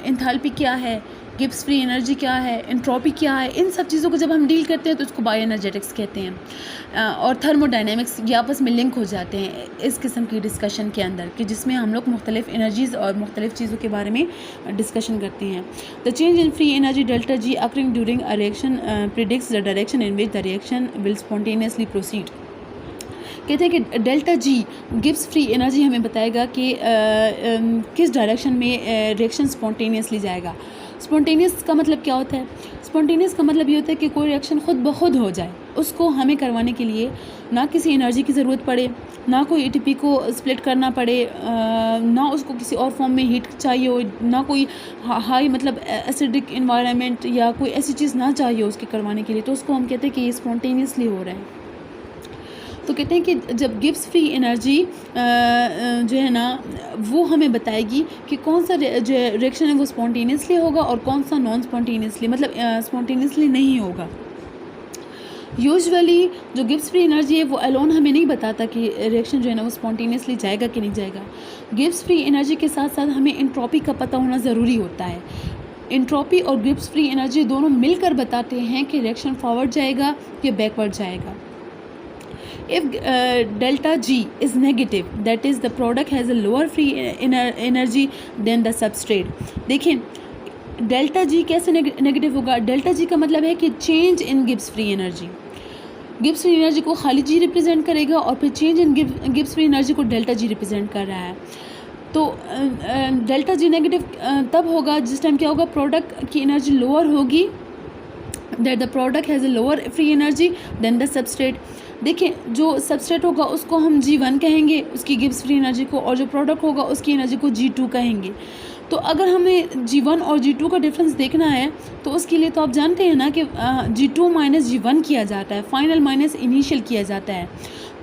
एंथैल्पी क्या है, गिब्स फ्री एनर्जी क्या है, एंट्रोपी क्या है, इन सब चीज़ों को जब हम डील करते हैं तो उसको बायो एनर्जेटिक्स कहते हैं। और थर्मोडायनेमिक्स ये आपस में लिंक हो जाते हैं इस किस्म की डिस्कशन के अंदर, कि जिसमें हम लोग मुख्तलिफ एनर्जीज़ और मुख्तलिफ चीज़ों के बारे में डिस्कशन करते हैं। The change in free energy delta G occurring during a reaction predicts the direction in which the reaction will spontaneously proceed. कहते हैं कि delta G Gibbs free energy हमें बताएगा कि किस डायरेक्शन में रिएक्शन स्पॉन्टेनियसली जाएगा। स्पॉन्टेनियस का मतलब क्या होता है? स्पॉन्टेनियस का मतलब ये होता है कि कोई रिएक्शन खुद ब खुद हो जाए, उसको हमें करवाने के लिए ना किसी एनर्जी की ज़रूरत पड़े, ना कोई एटीपी को स्प्लिट करना पड़े, ना उसको किसी और फॉर्म में हीट चाहिए हो, ना कोई हाई मतलब एसिडिक इन्वायरमेंट या कोई ऐसी चीज़ ना चाहिए उसके करवाने के लिए, तो उसको हम कहते हैं कि ये स्पॉन्टेनियसली हो रहा है। तो कहते हैं कि जब गिब्स फ्री एनर्जी जो है ना वो हमें बताएगी कि कौन सा जो रिएक्शन है वो स्पॉन्टेनियसली होगा और कौन सा नॉन स्पॉन्टेनियसली मतलब स्पॉन्टेनियसली नहीं होगा। यूजुअली जो गिब्स फ्री एनर्जी है वो अलोन हमें नहीं बताता कि रिएक्शन जो है ना वो स्पॉन्टेनियसली जाएगा कि नहीं जाएगा। गिब्स फ्री एनर्जी के साथ साथ हमें एंट्रोपी का पता होना ज़रूरी होता है। एंट्रोपी और गिब्स फ्री एनर्जी दोनों मिलकर बताते हैं कि रिएक्शन फॉरवर्ड जाएगा या बैकवर्ड जाएगा। If delta G is negative, that is the product has a lower free energy than the substrate। देखें डेल्टा जी कैसे नेगेटिव होगा। डेल्टा जी का मतलब है कि change in Gibbs free energy. Gibbs free energy को खाली जी रिप्रेजेंट करेगा और फिर change in Gibbs free energy को डेल्टा जी रिप्रेजेंट कर रहा है। तो डेल्टा जी नेगेटिव तब होगा जिस टाइम क्या होगा, प्रोडक्ट की एनर्जी लोअर होगी, that the product has a lower free energy than the substrate. देखिए जो सबस्ट्रेट होगा उसको हम G1 कहेंगे उसकी गिब्स फ्री एनर्जी को, और जो प्रोडक्ट होगा उसकी एनर्जी को G2 कहेंगे। तो अगर हमें G1 और G2 का डिफरेंस देखना है तो उसके लिए तो आप जानते हैं ना कि G2 माइनस G1 किया जाता है, फाइनल माइनस इनिशियल किया जाता है।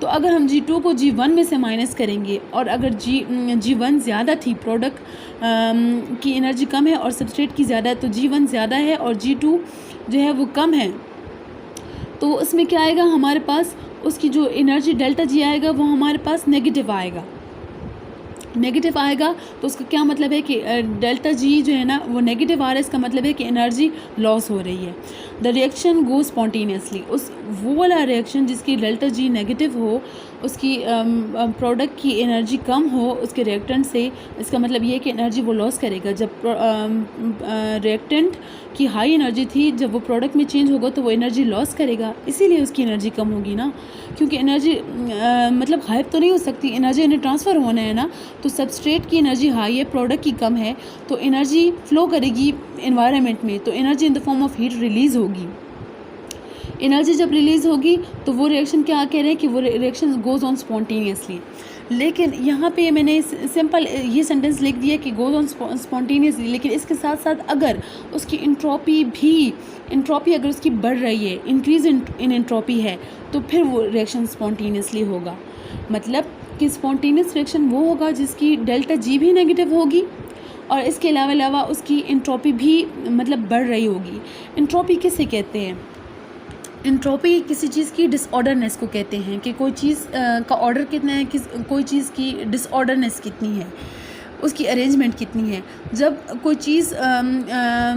तो अगर हम G2 को G1 में से माइनस करेंगे और अगर G1 ज़्यादा थी, प्रोडक्ट की एनर्जी कम है और सबस्ट्रेट की ज़्यादा है, तो G1 ज़्यादा है और G2 जो है वो कम है, तो उसमें क्या आएगा हमारे पास, उसकी जो एनर्जी डेल्टा जी आएगा वो हमारे पास नेगेटिव आएगा। नेगेटिव आएगा तो उसका क्या मतलब है कि डेल्टा जी जो है ना वो नेगेटिव आ रहा है, इसका मतलब है कि एनर्जी लॉस हो रही है। द रिएक्शन गो स्पॉन्टेनियसली, उस वो वाला रिएक्शन जिसकी डेल्टा जी नेगेटिव हो, उसकी प्रोडक्ट की एनर्जी कम हो उसके रिएक्टेंट से, इसका मतलब ये है कि एनर्जी वो लॉस करेगा। जब रिएक्टेंट की हाई एनर्जी थी, जब वो प्रोडक्ट में चेंज होगा तो वो एनर्जी लॉस करेगा, इसीलिए उसकी एनर्जी कम होगी ना, क्योंकि एनर्जी मतलब गायब तो नहीं हो सकती, एनर्जी इन्हें ट्रांसफ़र होना है ना। तो सबस्ट्रेट की एनर्जी हाई है, प्रोडक्ट की कम है, तो एनर्जी फ़्लो करेगी एनवायरनमेंट में, तो energy in the form of heat release होगी। एनर्जी जब रिलीज़ होगी तो वो रिएक्शन क्या कह रहे हैं कि वो रिएक्शन गोज़ ऑन स्पॉन्टेनियसली। लेकिन यहाँ पे मैंने सिंपल ये सेंटेंस लिख दिया कि गोज़ ऑन स्पॉन्टेनियसली, लेकिन इसके साथ साथ अगर उसकी एंट्रोपी अगर उसकी बढ़ रही है, इंक्रीज़ इन एंट्रोपी है, तो फिर वो रिएक्शन स्पॉन्टेनियसली होगा। मतलब कि स्पॉन्टेनियस रिएक्शन वो होगा जिसकी डेल्टा जी भी नेगेटिव होगी और इसके अलावा उसकी एंट्रोपी भी मतलब बढ़ रही होगी। एंट्रोपी किसे कहते हैं? एंट्रोपी किसी चीज़ की डिसऑर्डरनेस को कहते हैं कि कोई चीज़ का ऑर्डर कितना है, कोई चीज़ की डिसऑर्डरनेस कितनी है, उसकी अरेंजमेंट कितनी है। जब कोई चीज़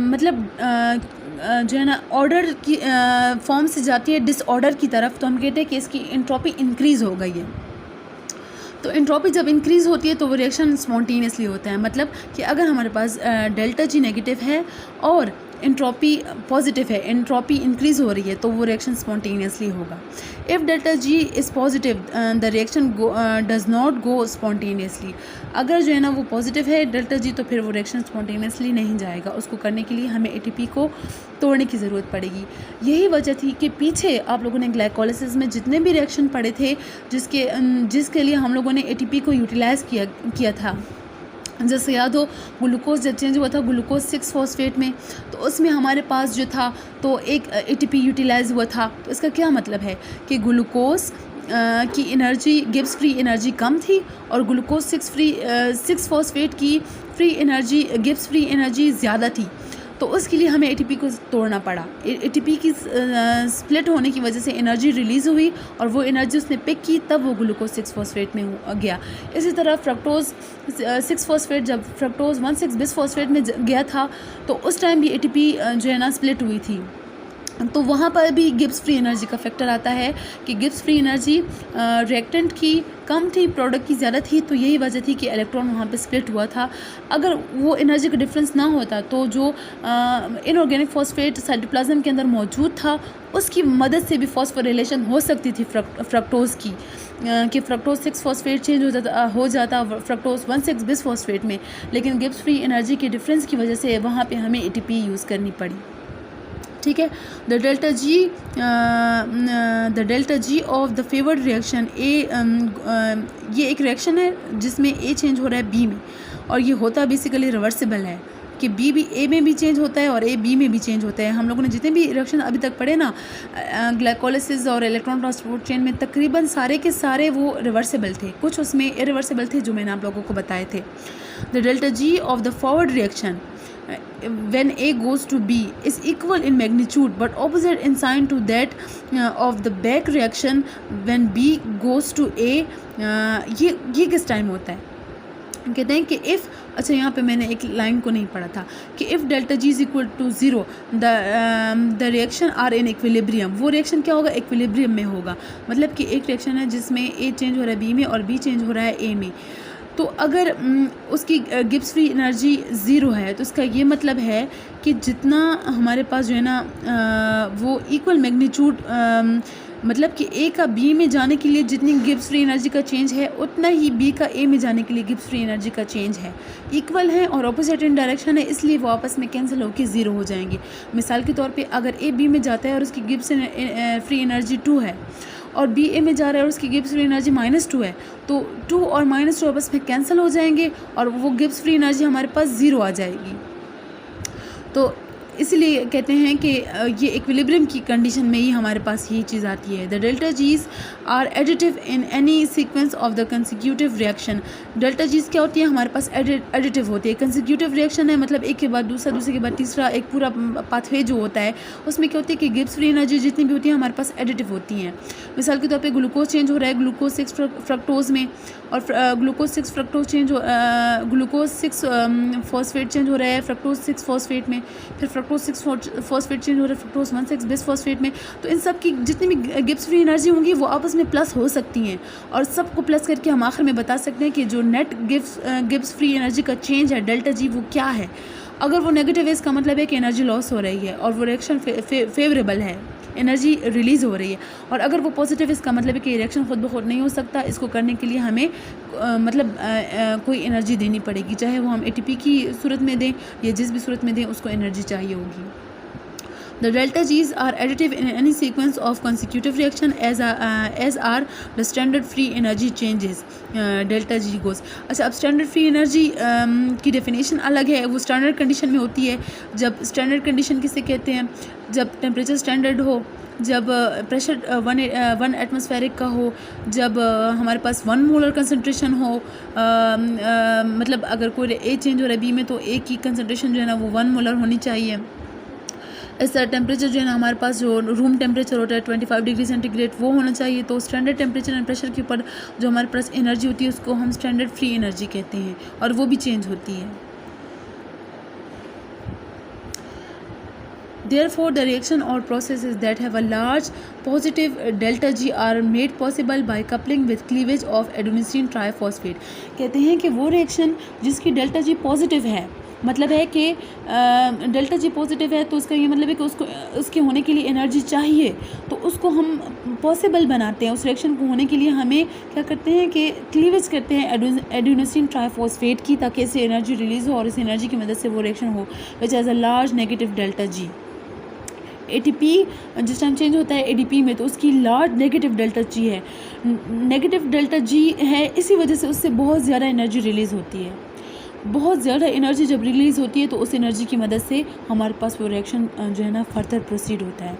मतलब जो है ना ऑर्डर की फॉर्म से जाती है डिसऑर्डर की तरफ, तो हम कहते हैं कि इसकी एंट्रोपी इंक्रीज़ हो गई है। तो एंट्रोपी जब इंक्रीज़ होती है तो वो रिएक्शन स्पॉन्टेनियसली होता है। मतलब कि अगर हमारे पास डेल्टा जी नेगेटिव है और एंट्रोपी पॉजिटिव है, एंट्रोपी इंक्रीज़ हो रही है, तो वो रिएक्शन स्पॉन्टेनियसली होगा। If delta ji is positive the reaction does not go spontaneously. अगर जो है ना वो पॉजिटिव है डेल्टा जी, तो फिर वो रिएक्शन स्पॉन्टेनियसली नहीं जाएगा। उसको करने के लिए हमें एटीपी को तोड़ने की ज़रूरत पड़ेगी। यही वजह थी कि पीछे आप लोगों ने ग्लाइकोलिसिस में जितने भी रिएक्शन पढ़े थे जिसके लिए हम लोगों ने एटीपी को यूटिलाइज़ किया था, जैसे याद हो ग्लूकोज जब चेंज हुआ था ग्लूकोज 6 फॉस्फेट में, तो उसमें हमारे पास जो था तो एक एटीपी यूटिलाइज़ हुआ था। तो इसका क्या मतलब है कि ग्लूकोज की एनर्जी गिब्स फ्री एनर्जी कम थी और ग्लूकोज 6 फॉस्फेट की गिब्स फ्री एनर्जी ज़्यादा थी। तो उसके लिए हमें एटीपी को तोड़ना पड़ा। एटीपी की स्प्लिट होने की वजह से एनर्जी रिलीज़ हुई और वो एनर्जी उसने पिक की, तब वो ग्लूकोज 6 फॉस्फेट में गया। इसी तरह फ्रक्टोज 6 फॉस्फेट जब फ्रक्टोज 1,6 बिस फॉस्फेट में गया था, तो उस टाइम भी एटीपी जो है ना स्प्लिट हुई थी। तो वहाँ पर भी गिब्स फ्री एनर्जी का फैक्टर आता है कि गिब्स फ्री एनर्जी रिएक्टेंट की कम थी, प्रोडक्ट की ज़्यादा थी। तो यही वजह थी कि इलेक्ट्रॉन वहाँ पे स्प्लिट हुआ था। अगर वो एनर्जी का डिफरेंस ना होता तो जो इनऑर्गेनिक फॉस्फेट साइटोप्लाज्म के अंदर मौजूद था उसकी मदद से भी फॉस्फोरिलेशन हो सकती थी फ्रक्टोज़ की, कि फ्रक्टोज 6 फॉस्फेट चेंज हो जाता फ्रक्टोज 1,6 बिस फॉस्फेट में। लेकिन गिब्स फ्री एनर्जी के डिफरेंस की वजह से वहाँ पे हमें एटीपी यूज़ करनी पड़ी। ठीक है। The delta G of the favoured reaction ये एक रिएक्शन है जिसमें ए चेंज हो रहा है बी में, और ये होता बेसिकली रिवर्सिबल है कि बी भी ए में भी चेंज होता है और ए बी में भी चेंज होता है। हम लोगों ने जितने भी रिएक्शन अभी तक पढ़े ना ग्लाइकोलिसिस और इलेक्ट्रॉन ट्रांसपोर्ट चेन में, तकरीबन सारे के सारे वो रिवर्सिबल थे, कुछ उसमें इरिवर्सिबल थे जो मैंने आप लोगों को बताए थे। The delta G of the forward reaction when A goes to B is equal in magnitude but opposite in sign to that of the back reaction when B goes to A। ये किस time होता है? कहते हैं कि if, अच्छा यहाँ पे मैंने एक लाइन को नहीं पढ़ा था कि if delta G is equal to 0 the reaction are in equilibrium. वो रिएक्शन क्या होगा? इक्विलिब्रियम में होगा। मतलब कि एक रिएक्शन है जिसमें ए चेंज हो रहा है बी में और बी चेंज हो रहा है ए में। तो अगर उसकी गिब्स फ्री एनर्जी 0 है तो इसका ये मतलब है कि जितना हमारे पास जो है ना वो इक्वल मैग्नीट्यूड, मतलब कि ए का बी में जाने के लिए जितनी गिब्स फ्री एनर्जी का चेंज है उतना ही बी का ए में जाने के लिए गिब्स फ्री एनर्जी का चेंज है, इक्वल है और ऑपोजिट इन डायरेक्शन है, इसलिए वो आपस में कैंसिल होकर 0 हो जाएंगे। मिसाल के तौर पे अगर ए बी में जाता है और उसकी गिब्स फ्री एनर्जी 2 है और बी ए में जा रहा है और उसकी गिब्स फ्री एनर्जी -2 है, तो 2 और -2 आपस में कैंसिल हो जाएंगे और वो गिब्स फ्री एनर्जी हमारे पास 0 आ जाएगी। तो इसलिए कहते हैं कि ये इक्विलिब्रियम की कंडीशन में ही हमारे पास यही चीज़ आती है। The delta Gs are additive in any sequence of the consecutive reaction. Delta Gs क्या होती है? हमारे पास एडिटिव होती है। कंसिक्यूटिव रिएक्शन है मतलब एक के बाद दूसरा, दूसरे के बाद तीसरा, एक पूरा पाथवे जो होता है उसमें क्या होती है कि गिब्स फ्री एनर्जी जितनी भी होती है हमारे पास एडिटिव होती हैं। मिसाल के तौर पर ग्लूकोज चेंज हो रहा है ग्लूकोज 6 फ्रक्टोज में, और glucose 6 fructose glucose 6 phosphate change हो रहा है फ्रक्टोज 6 फॉस्फेट में, फिर फ्रक्टोज 6 फॉस्फेट चेंज हो रहा है फ्रक्टोज 1,6 बिस फॉस्फेट में। तो इन सब की जितनी भी गिब्स फ्री एनर्जी होंगी वो आपस में प्लस हो सकती हैं, और सबको प्लस करके हम आखिर में बता सकते हैं कि जो नेट गिब्स फ्री एनर्जी का चेंज है डेल्टा जी वो क्या है। अगर वो नेगेटिव है इसका मतलब है कि एनर्जी लॉस हो रही है और वो रिएक्शन फेवरेबल है, एनर्जी रिलीज़ हो रही है। और अगर वो पॉजिटिव इसका मतलब है कि रिएक्शन खुद ब खुद नहीं हो सकता, इसको करने के लिए हमें कोई एनर्जी देनी पड़ेगी, चाहे वो हम एटीपी की सूरत में दें या जिस भी सूरत में दें उसको एनर्जी चाहिए होगी। The delta G's are additive in any sequence of consecutive reaction as are the standard free energy changes. Delta G goes। अच्छा, अब स्टैंडर्ड फ्री एनर्जी की डेफिनेशन अलग है, वो स्टैंडर्ड कंडीशन में होती है। जब स्टैंडर्ड कंडीशन किसे कहते हैं? जब टेम्परेचर स्टैंडर्ड हो, जब प्रेशर 1 एटमॉस्फेरिक का हो, जब हमारे पास 1 मोलर कंसनट्रेशन हो, मतलब अगर कोई ए चेंज हो रहा है बी में तो ए की कंसनट्रेशन जो है ना वो 1 मोलर होनी चाहिए। ऐसा टेम्परेचर जो है ना हमारे पास जो रूम टेम्परेचर होता है 25 डिग्री सेंटीग्रेड वो होना चाहिए। तो स्टैंडर्ड टेम्परेचर एंड प्रेशर के ऊपर जो हमारे पास एनर्जी होती है उसको हम स्टैंडर्ड फ्री एनर्जी कहते हैं और वो भी चेंज होती है। Therefore, the reaction or processes that have a large positive delta G are made possible by coupling with cleavage of adenosine triphosphate। कहते हैं कि वो रिएक्शन जिसकी डेल्टा जी पॉजिटिव है, मतलब है कि डेल्टा जी पॉजिटिव है तो उसका ये मतलब है कि उसको उसके होने के लिए एनर्जी चाहिए, तो उसको हम पॉसिबल बनाते हैं। उस रिएक्शन को होने के लिए हमें क्या करते हैं कि क्लीवेज करते हैं एडेनोसिन ट्राइफॉस्फेट की, ताकि इससे एनर्जी रिलीज़ हो और इस एनर्जी की मदद से वो रिएक्शन हो which has a large negative delta G. ATP जिस टाइम चेंज होता है एडीपी में तो उसकी लार्ज नेगेटिव डेल्टा जी है, नेगेटिव डेल्टा जी है, इसी वजह से उससे बहुत ज़्यादा एनर्जी रिलीज़ होती है। बहुत ज़्यादा एनर्जी जब रिलीज़ होती है तो उस एनर्जी की मदद से हमारे पास वो रिएक्शन जो है ना फर्दर प्रोसीड होता है।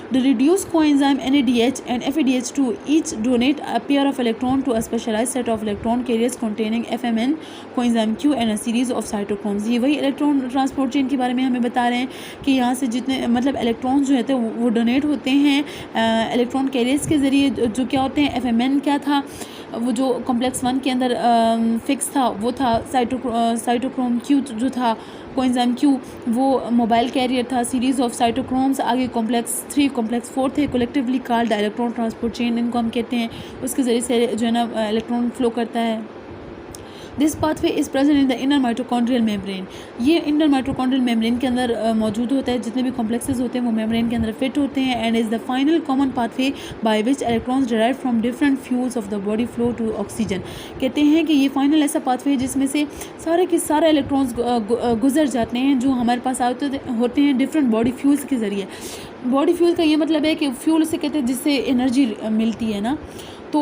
The reduced coenzyme NADH and FADH2 each donate a pair of electron to a specialized set of electron carriers containing FMN, coenzyme Q and a series of cytochromes। ये वही electron transport chain के बारे में हमें बता रहे हैं कि यहाँ से जितने मतलब इलेक्ट्रॉन जो है वो डोनेट होते हैं इलेक्ट्रॉन कैरियर्स के ज़रिए, जो क्या होते हैं FMN क्या था, वो जो कॉम्प्लेक्स 1 के अंदर फिक्स था वो था साइटोक्रोम Q जो था कोएंजाइम Q वो मोबाइल कैरियर था, सीरीज़ ऑफ साइटोक्रोम्स आगे कॉम्प्लेक्स 3 कॉम्प्लेक्स 4 थे, collectively called electron transport chain इनको हम कहते हैं। उसके ज़रिए से जो है ना इलेक्ट्रॉन फ्लो करता है। This pathway is present in the inner mitochondrial membrane. ये इनर माइटोकॉन्ड्रियल मेम्ब्रेन के अंदर मौजूद होता है, जितने भी कॉम्प्लेक्सेस होते हैं वो मेम्ब्रेन के अंदर फिट होते हैं। And is the final common pathway by which electrons derive from different fuels of the body flow to oxygen. कहते हैं कि ये फाइनल ऐसा पाथवे है जिसमें से सारे के सारे इलेक्ट्रॉन्स गुजर जाते हैं जो हमारे पास आते होते हैं डिफरेंट बॉडी फ्यूल्स के ज़रिए। बॉडी फ्यूल का ये मतलब है कि फ्यूल उसे कहते हैं जिससे एनर्जी मिलती है ना। तो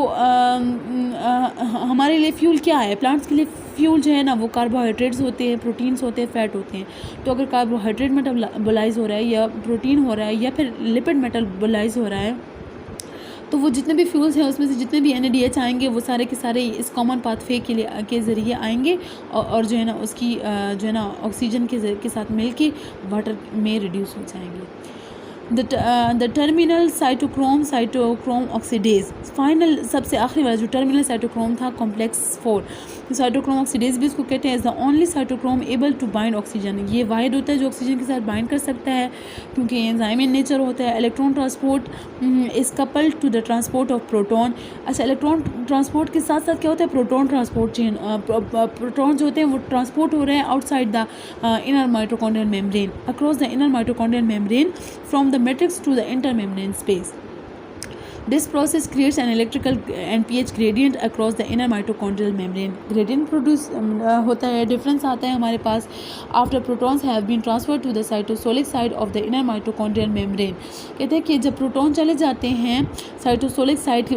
हमारे लिए फ्यूल क्या है, प्लांट्स के लिए फ्यूल जो है ना वो कार्बोहाइड्रेट्स होते हैं, प्रोटीन्स होते हैं, फ़ैट होते हैं। तो अगर कार्बोहाइड्रेट मेटाबोलाइज हो रहा है या प्रोटीन हो रहा है या फिर लिपिड मेटाबोलाइज हो रहा है तो वो जितने भी फ्यूल्स हैं उसमें से जितने भी NADH आएंगे वो सारे के सारे इस कॉमन पाथवे के ज़रिए आएंगे और जो है ना उसकी जो है ना ऑक्सीजन के साथ मिलके वाटर में रिड्यूस हो जाएंगे। The terminal cytochrome oxidase, final सबसे आखिरी वाला जो टर्मिनल साइटोक्रोम था कॉम्प्लेक्स 4 साइटोक्रोम ऑक्सीडेज भी उसको कहते हैं। Is the only cytochrome able to bind oxygen. ये वाहिद होता है जो ऑक्सीजन के साथ बाइंड कर सकता है क्योंकि ये एंजाइम इन नेचर होता है। Electron transport is coupled to the transport of proton. अच्छा, इलेक्ट्रॉन ट्रांसपोर्ट के साथ साथ क्या होता है प्रोटॉन ट्रांसपोर्ट चेन। प्रोटॉन जो होते हैं वो ट्रांसपोर्ट हो रहे हैं outside the inner mitochondrial membrane across the inner mitochondrial membrane from the matrix to the intermembrane space. This process creates an electrical and pH gradient across the inner mitochondrial membrane. Gradient produce होता है, difference आता है हमारे पास after protons have been transferred to the cytosolic side of the inner mitochondrial membrane। कहते हैं कि जब proton चले जाते हैं साइटोसोलिक साइड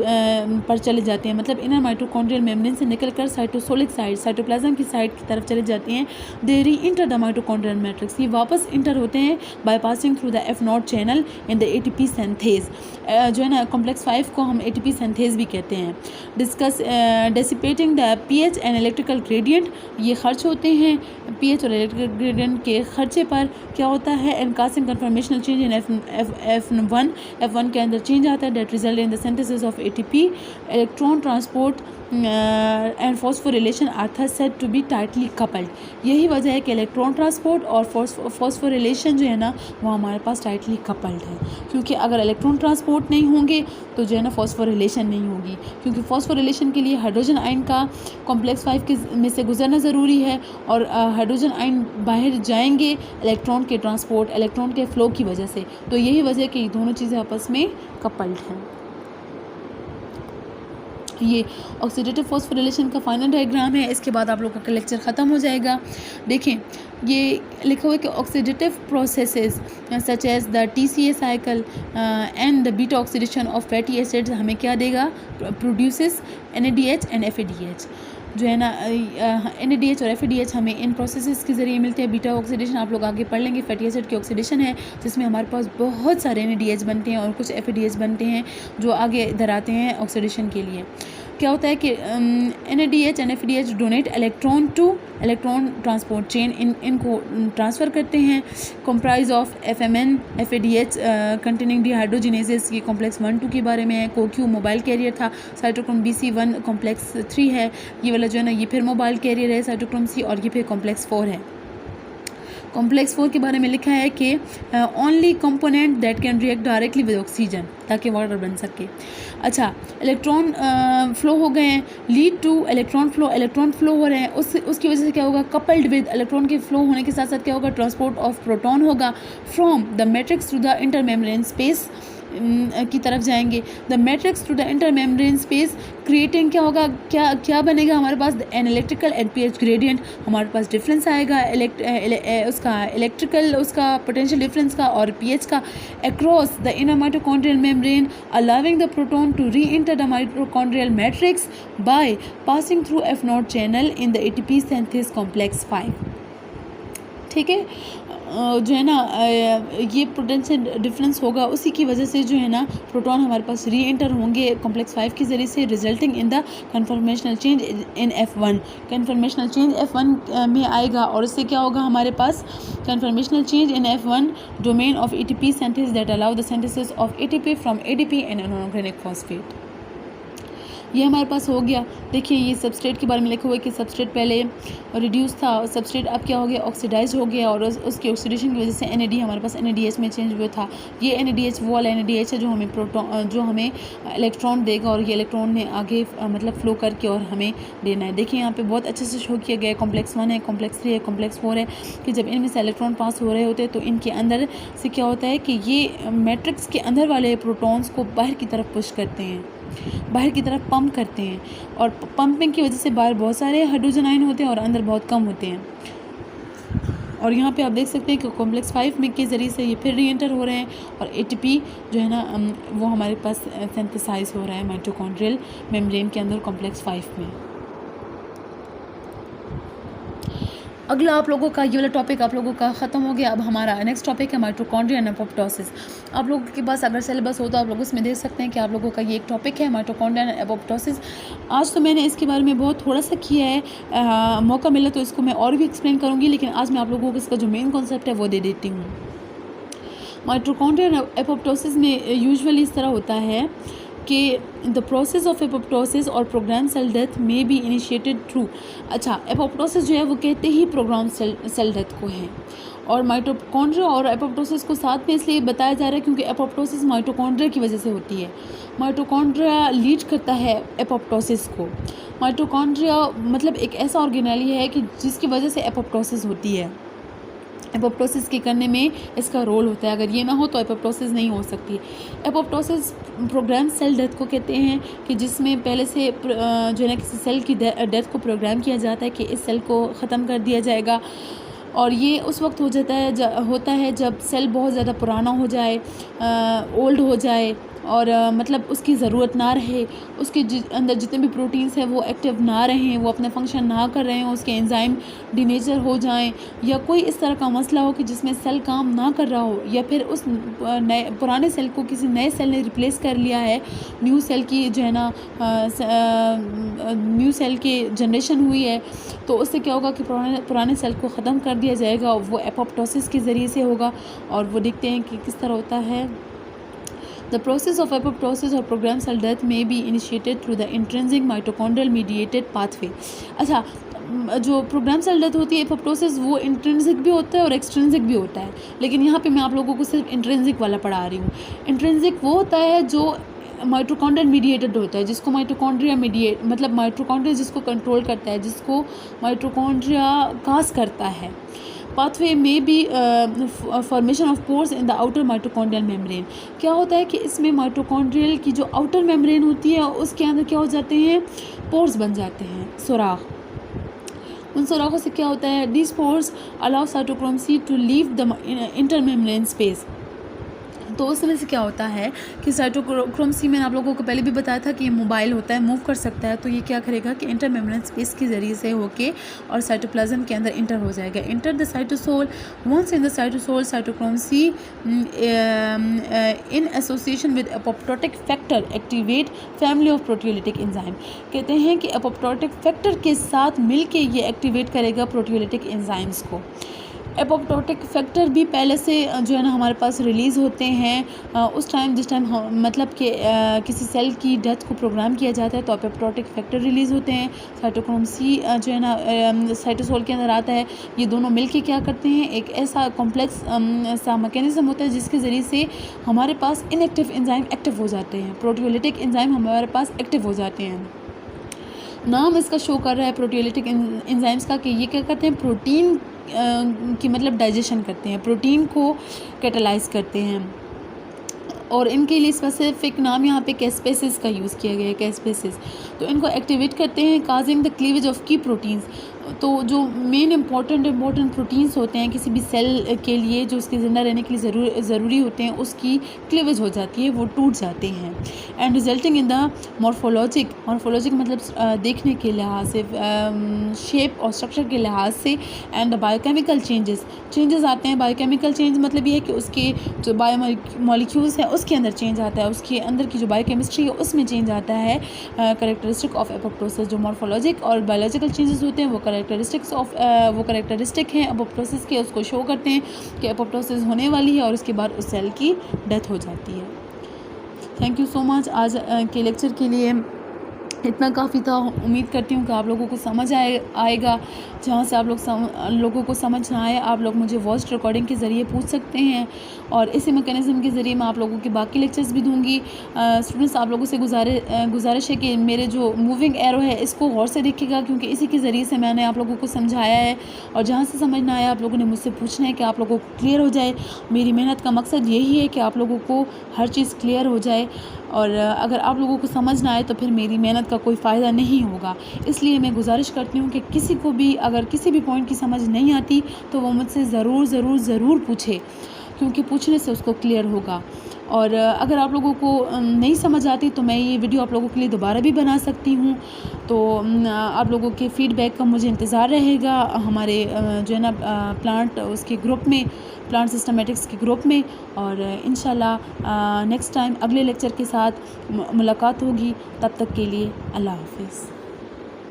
पर चले जाते हैं, मतलब इनर माइटोकॉन्ड्रियल मेम्ब्रेन से निकलकर साइटोसोलिक साइड साइटोप्लाज्म की साइड की तरफ चले जाते हैं। दे री इंटर द माइटोकॉन्ड्रियल मैट्रिक्स, ये वापस इंटर होते हैं bye passing through the F0 channel in the ATP synthase. जो है ना कॉम्प्लेक्स 5 को हम ATP सिंथेज भी कहते हैं। Discuss dissipating the pH and electrical gradient, ये खर्च होते हैं पीएच और इलेक्ट्रिकल ग्रेडियंट के खर्चे पर क्या होता है एनकासिंग कन्फर्मेशनल चेंज इन F1 के अंदर चेंज आता है that result in the synthesis of ATP। Electron transport and phosphorylation are thus said to be tightly coupled. यही वजह है कि इलेक्ट्रॉन ट्रांसपोर्ट और फॉस्फोरिलेशन जो है ना वो हमारे पास टाइटली कपल्ड है, क्योंकि अगर इलेक्ट्रॉन ट्रांसपोर्ट नहीं होंगे तो जो है ना फॉस्फोरिलेशन नहीं होगी, क्योंकि फॉस्फोरिलेशन के लिए हाइड्रोजन आयन का कॉम्प्लेक्स 5 में से गुजरना ज़रूरी है और हाइड्रोजन आयन बाहर जाएंगे इलेक्ट्रॉन के ट्रांसपोर्ट इलेक्ट्रॉन के फ़्लो की वजह से। तो यही वजह है कि ये दोनों चीज़ें आपस में कपल्ड हैं। ये ऑक्सीडेटिव फॉस्फोरिलेशन का फाइनल डायग्राम है, इसके बाद आप लोगों का लेक्चर ख़त्म हो जाएगा। देखें ये लिखा हुआ है कि oxidative processes such as the TCA cycle and the beta oxidation of fatty acids हमें क्या देगा, प्रोड्यूसेस NADH एंड FADH। जो है ना NADH और FADH हमें इन प्रोसेसेस के ज़रिए मिलते हैं। बीटा ऑक्सीडेशन आप लोग आगे पढ़ लेंगे, फैटी एसिड की ऑक्सीडेशन है जिसमें हमारे पास बहुत सारे NADH बनते हैं और कुछ FADH बनते हैं जो आगे इधर आते हैं ऑक्सीडेशन के लिए। क्या होता है कि NADH and FADH donate electron to electron transport chain, इनको ट्रांसफ़र करते हैं। Comprise of FMN FADH containing dehydrogenases, ये कॉम्प्लेक्स 1-2 के बारे में है। CoQ मोबाइल कैरियर था। साइटोक्रोम BC1 कॉम्प्लेक्स 3 है। ये वाला जो है ना ये फिर मोबाइल कैरियर है साइटोक्रोम C, और ये फिर कॉम्प्लेक्स 4 है। कॉम्प्लेक्स 4 के बारे में लिखा है कि only component that can react directly with oxygen, ताकि वाटर बन सके। अच्छा, इलेक्ट्रॉन फ्लो हो गए हैं, लीड टू इलेक्ट्रॉन फ्लो हो रहे हैं, उसकी वजह से क्या होगा, कपल्ड विद इलेक्ट्रॉन के फ्लो होने के साथ साथ क्या होगा, ट्रांसपोर्ट ऑफ प्रोटॉन होगा from the matrix to the intermembrane space की तरफ जाएंगे। The matrix to the intermembrane space creating क्या होगा, क्या बनेगा हमारे पास, an electrical and pH gradient, हमारे पास डिफरेंस आएगा उसका इलेक्ट्रिकल, उसका पोटेंशियल डिफरेंस का और pH का across the inner mitochondrial membrane, allowing the proton to reenter the mitochondrial matrix by passing through F0 channel in the ATP synthase complex 5। ठीक है, जो है ना ये पोटेंशियल डिफरेंस होगा, उसी की वजह से जो है ना प्रोटॉन हमारे पास री एंटर होंगे कॉम्प्लेक्स 5 के ज़रिए से, resulting in the conformational change in F1। Conformational change F1 में आएगा, और इससे क्या होगा हमारे पास, conformational change in F1 domain of ATP synthesis that allow the synthesis of ATP from ADP and inorganic phosphate. ये हमारे पास हो गया। देखिए ये सबस्ट्रेट के बारे में लिखा हुआ है कि सबस्ट्रेट पहले रिड्यूस था, सबस्ट्रेट अब क्या हो गया, ऑक्सीडाइज हो गया, और उसकी ऑक्सीडेशन की वजह से NAD हमारे पास NADH में चेंज हुआ था। ये NADH वो वाला NADH है जो हमें इलेक्ट्रॉन देगा, और ये इलेक्ट्रॉन ने आगे मतलब फ्लो करके और हमें देना है। देखिए यहाँ पे बहुत अच्छे से शो किया गया है, कॉम्प्लेक्स 1 है, कॉम्प्लेक्स 3 है, कॉम्प्लेक्स 4 है, कि जब इनमें से इलेक्ट्रॉन पास हो रहे होते हैं तो इनके अंदर से क्या होता है कि ये मैट्रिक्स के अंदर वाले प्रोटॉन्स को बाहर की तरफ पुश करते हैं, बाहर की तरफ पंप करते हैं, और पंपिंग की वजह से बाहर बहुत सारे हाइड्रोजन आयन होते हैं और अंदर बहुत कम होते हैं। और यहाँ पे आप देख सकते हैं कि कॉम्प्लेक्स 5 में के ज़रिए से ये फिर री एंटर हो रहे हैं, और ATP जो है ना वो हमारे पास सिंथेसाइज हो रहा है माइटोकॉन्ड्रियल मेम्ब्रेन के अंदर कॉम्प्लेक्स 5 में। अगला आप लोगों का ये वाला टॉपिक आप लोगों का ख़त्म हो गया। अब हमारा नेक्स्ट टॉपिक है माइटोकॉन्ड्रिया एंड एपोप्टोसिस। आप लोगों के पास अगर सिलेबस हो तो आप लोग उसमें देख सकते हैं कि आप लोगों का ये एक टॉपिक है माइटोकॉन्ड्रिया एंड एपोप्टोसिस। आज तो मैंने इसके बारे में बहुत थोड़ा सा किया है, मौका मिला तो इसको मैं और भी एक्सप्लेन करूँगी, लेकिन आज मैं आप लोगों को इसका जो मेन कॉन्सेप्ट है वो दे देती हूँ। माइटोकॉन्ड्रिया एंड एपोप्टोसिस में यूजुअली इस तरह होता है कि द प्रोसेस ऑफ एपोप्टोसिस और प्रोग्राम सेल डेथ में बी इनिशिएटेड थ्रू। अच्छा, एपोप्टोसिस जो है वो कहते ही प्रोग्राम सेल डेथ को है, और माइटोकॉन्ड्रिया और एपोप्टोसिस को साथ में इसलिए बताया जा रहा है क्योंकि एपोप्टोसिस माइटोकॉन्ड्रिया की वजह से होती है। माइटोकॉन्ड्रिया लीड करता है एपोप्टोसिस को। माइटोकॉन्ड्रिया मतलब एक ऐसा ऑर्गेनेली है कि जिसकी वजह से एपोप्टोसिस होती है। एपोप्टोसिस के करने में इसका रोल होता है, अगर ये ना हो तो एपोप्टोसिस नहीं हो सकती। एपोप्टोसिस प्रोग्राम सेल डेथ को कहते हैं कि जिसमें पहले से जो है ना किसी सेल की डेथ को प्रोग्राम किया जाता है कि इस सेल को ख़त्म कर दिया जाएगा, और ये उस वक्त होता है जब सेल बहुत ज़्यादा पुराना हो जाए, ओल्ड हो जाए, और मतलब उसकी ज़रूरत ना रहे, उसके अंदर जितने भी प्रोटीन्स हैं वो एक्टिव ना रहें, वो अपने फंक्शन ना कर रहे हों, उसके एंजाइम डीनेचर हो जाएं, या कोई इस तरह का मसला हो कि जिसमें सेल काम ना कर रहा हो, या फिर उस नए पुराने सेल को किसी नए सेल ने रिप्लेस कर लिया है, न्यू सेल की जो है ना न्यू सेल की जनरेशन हुई है, तो उससे क्या होगा कि पुराने सेल को ख़त्म कर दिया जाएगा। वो एपोप्टोसिस के ज़रिए से होगा, और वो देखते हैं कि किस तरह होता है। The process of apoptosis or programmed cell death may be initiated through the intrinsic mitochondrial mediated pathway। अच्छा, जो प्रोग्राम सेल डेथ होती है एपोप्टोसिस वो इंट्रिंसिक भी होता है और एक्सट्रिंसिक भी होता है, लेकिन यहाँ पे मैं आप लोगों को सिर्फ इंट्रिंसिक वाला पढ़ा रही हूँ। इंट्रिंसिक वो होता है जो माइटोकॉन्ड्रियल मीडिएटेड होता है, जिसको माइटोकॉन्ड्रिया मतलब माइटोकॉन्ड्रिया जिसको कंट्रोल करता है, जिसको माइटोकॉन्ड्रिया काज करता है। पाथवे में भी formation of pores in the outer mitochondrial membrane. क्या होता है कि इसमें माइटोकॉन्ड्रियल की जो आउटर मेम्ब्रेन होती है उसके अंदर क्या हो जाते हैं, पोर्स बन जाते हैं, सुराख। उन सुराखों से क्या होता है, this pores allow cytochrome C to leave the intermembrane space. तो उसमें से क्या होता है कि साइटोक्रोम सी मैंने आप लोगों को पहले भी बताया था कि ये मोबाइल होता है, मूव कर सकता है। तो ये क्या करेगा कि इंटरमेम्ब्रेन स्पेस के ज़रिए से होके और साइटोप्लाज्म के अंदर इंटर हो जाएगा। Enter the cytosol, once in the cytosol cytochrome C in association with apoptotic factor activate family of proteolytic enzyme. कहते हैं कि एपोप्टोटिक फैक्टर के साथ मिलके ये एक्टिवेट करेगा प्रोटियोलिटिक एंजाइम्स को। एपोप्टोटिक फैक्टर भी पहले से जो है ना हमारे पास रिलीज़ होते हैं उस टाइम जिस टाइम मतलब कि किसी सेल की डेथ को प्रोग्राम किया जाता है तो एपोप्टोटिक फैक्टर रिलीज़ होते हैं। साइटोक्रोम सी जो है ना साइटोसोल के अंदर आता है। ये दोनों मिलके क्या करते हैं, एक ऐसा कॉम्प्लेक्स सा मैकेनिज्म होता है जिसके ज़रिए से हमारे पास इनएक्टिव एंजाइम एक्टिव हो जाते हैं, प्रोटियोलिटिक एंजाइम हमारे पास एक्टिव हो जाते हैं। नाम इसका शो कर रहा है प्रोटियोलिटिक एंजाइम्स का कि ये क्या करते हैं, प्रोटीन की मतलब डाइजेशन करते हैं, प्रोटीन को कैटालाइज करते हैं। और इनके लिए स्पेसिफिक नाम यहाँ पे कैस्पेसिस का यूज़ किया गया है, कैस्पेसिस। तो इनको एक्टिवेट करते हैं काजिंग द क्लीवेज ऑफ की प्रोटीन्स। तो जो मेन इम्पॉर्टेंट प्रोटीन्स होते हैं किसी भी सेल के लिए, जो उसके ज़िंदा रहने के लिए ज़रूरी होते हैं, उसकी क्लीवेज हो जाती है, वो टूट जाते हैं। And resulting in the morphologic मतलब देखने के लिहाज से, शेप और स्ट्रक्चर के लिहाज से, एंड द बायोकेमिकल चेंजेस आते हैं। बायोकेमिकल चेंज मतलब ये है कि उसके जो बायोमॉलिक्यूल्स हैं उसके अंदर चेंज आता है, उसके अंदर की जो बायोकेमिस्ट्री है उसमें चेंज आता है। कैरेक्टरिस्टिक ऑफ एपोप्टोसिस, जो मॉर्फोलॉजिक और बायोलॉजिकल चेंजेस होते हैं वो कैरेक्टरिस्टिक हैं एपोप्टोसिस के, उसको शो करते हैं कि एपोप्टोसिस होने वाली है और उसके बाद उस सेल की डेथ हो जाती है। Thank you so much. आज के लेक्चर के लिए इतना काफ़ी था। उम्मीद करती हूँ कि आप लोगों को समझ आएगा। जहाँ से आप लोगों को समझ ना आए, आप लोग मुझे वॉइस रिकॉर्डिंग के ज़रिए पूछ सकते हैं और इसी मैकेनिज़्म के ज़रिए मैं आप लोगों के बाकी लेक्चर्स भी दूंगी। स्टूडेंट्स, आप लोगों से गुजारिश है कि मेरे जो मूविंग एरो है इसको गौर से देखिएगा, क्योंकि इसी के ज़रिए से मैंने आप लोगों को समझाया है। और जहाँ से समझ ना आया आप लोगों ने मुझसे पूछना है कि आप लोगों को क्लियर हो जाए। मेरी मेहनत का मकसद यही है कि आप लोगों को हर चीज़ क्लियर हो जाए, और अगर आप लोगों को समझ ना आए तो फिर मेरी मेहनत का कोई फ़ायदा नहीं होगा। इसलिए मैं गुजारिश करती हूँ कि किसी को भी अगर किसी भी पॉइंट की समझ नहीं आती तो वो मुझसे ज़रूर पूछे, क्योंकि पूछने से उसको क्लियर होगा। और अगर आप लोगों को नहीं समझ आती तो मैं ये वीडियो आप लोगों के लिए दोबारा भी बना सकती हूँ। तो आप लोगों के फ़ीडबैक का मुझे इंतज़ार रहेगा हमारे जो है ना प्लांट उसके ग्रुप में, प्लांट सिस्टमेटिक्स के ग्रुप में। और इंशाल्लाह नेक्स्ट टाइम अगले लेक्चर के साथ मुलाकात होगी। तब तक के लिए अल्लाह हाफ़िज़।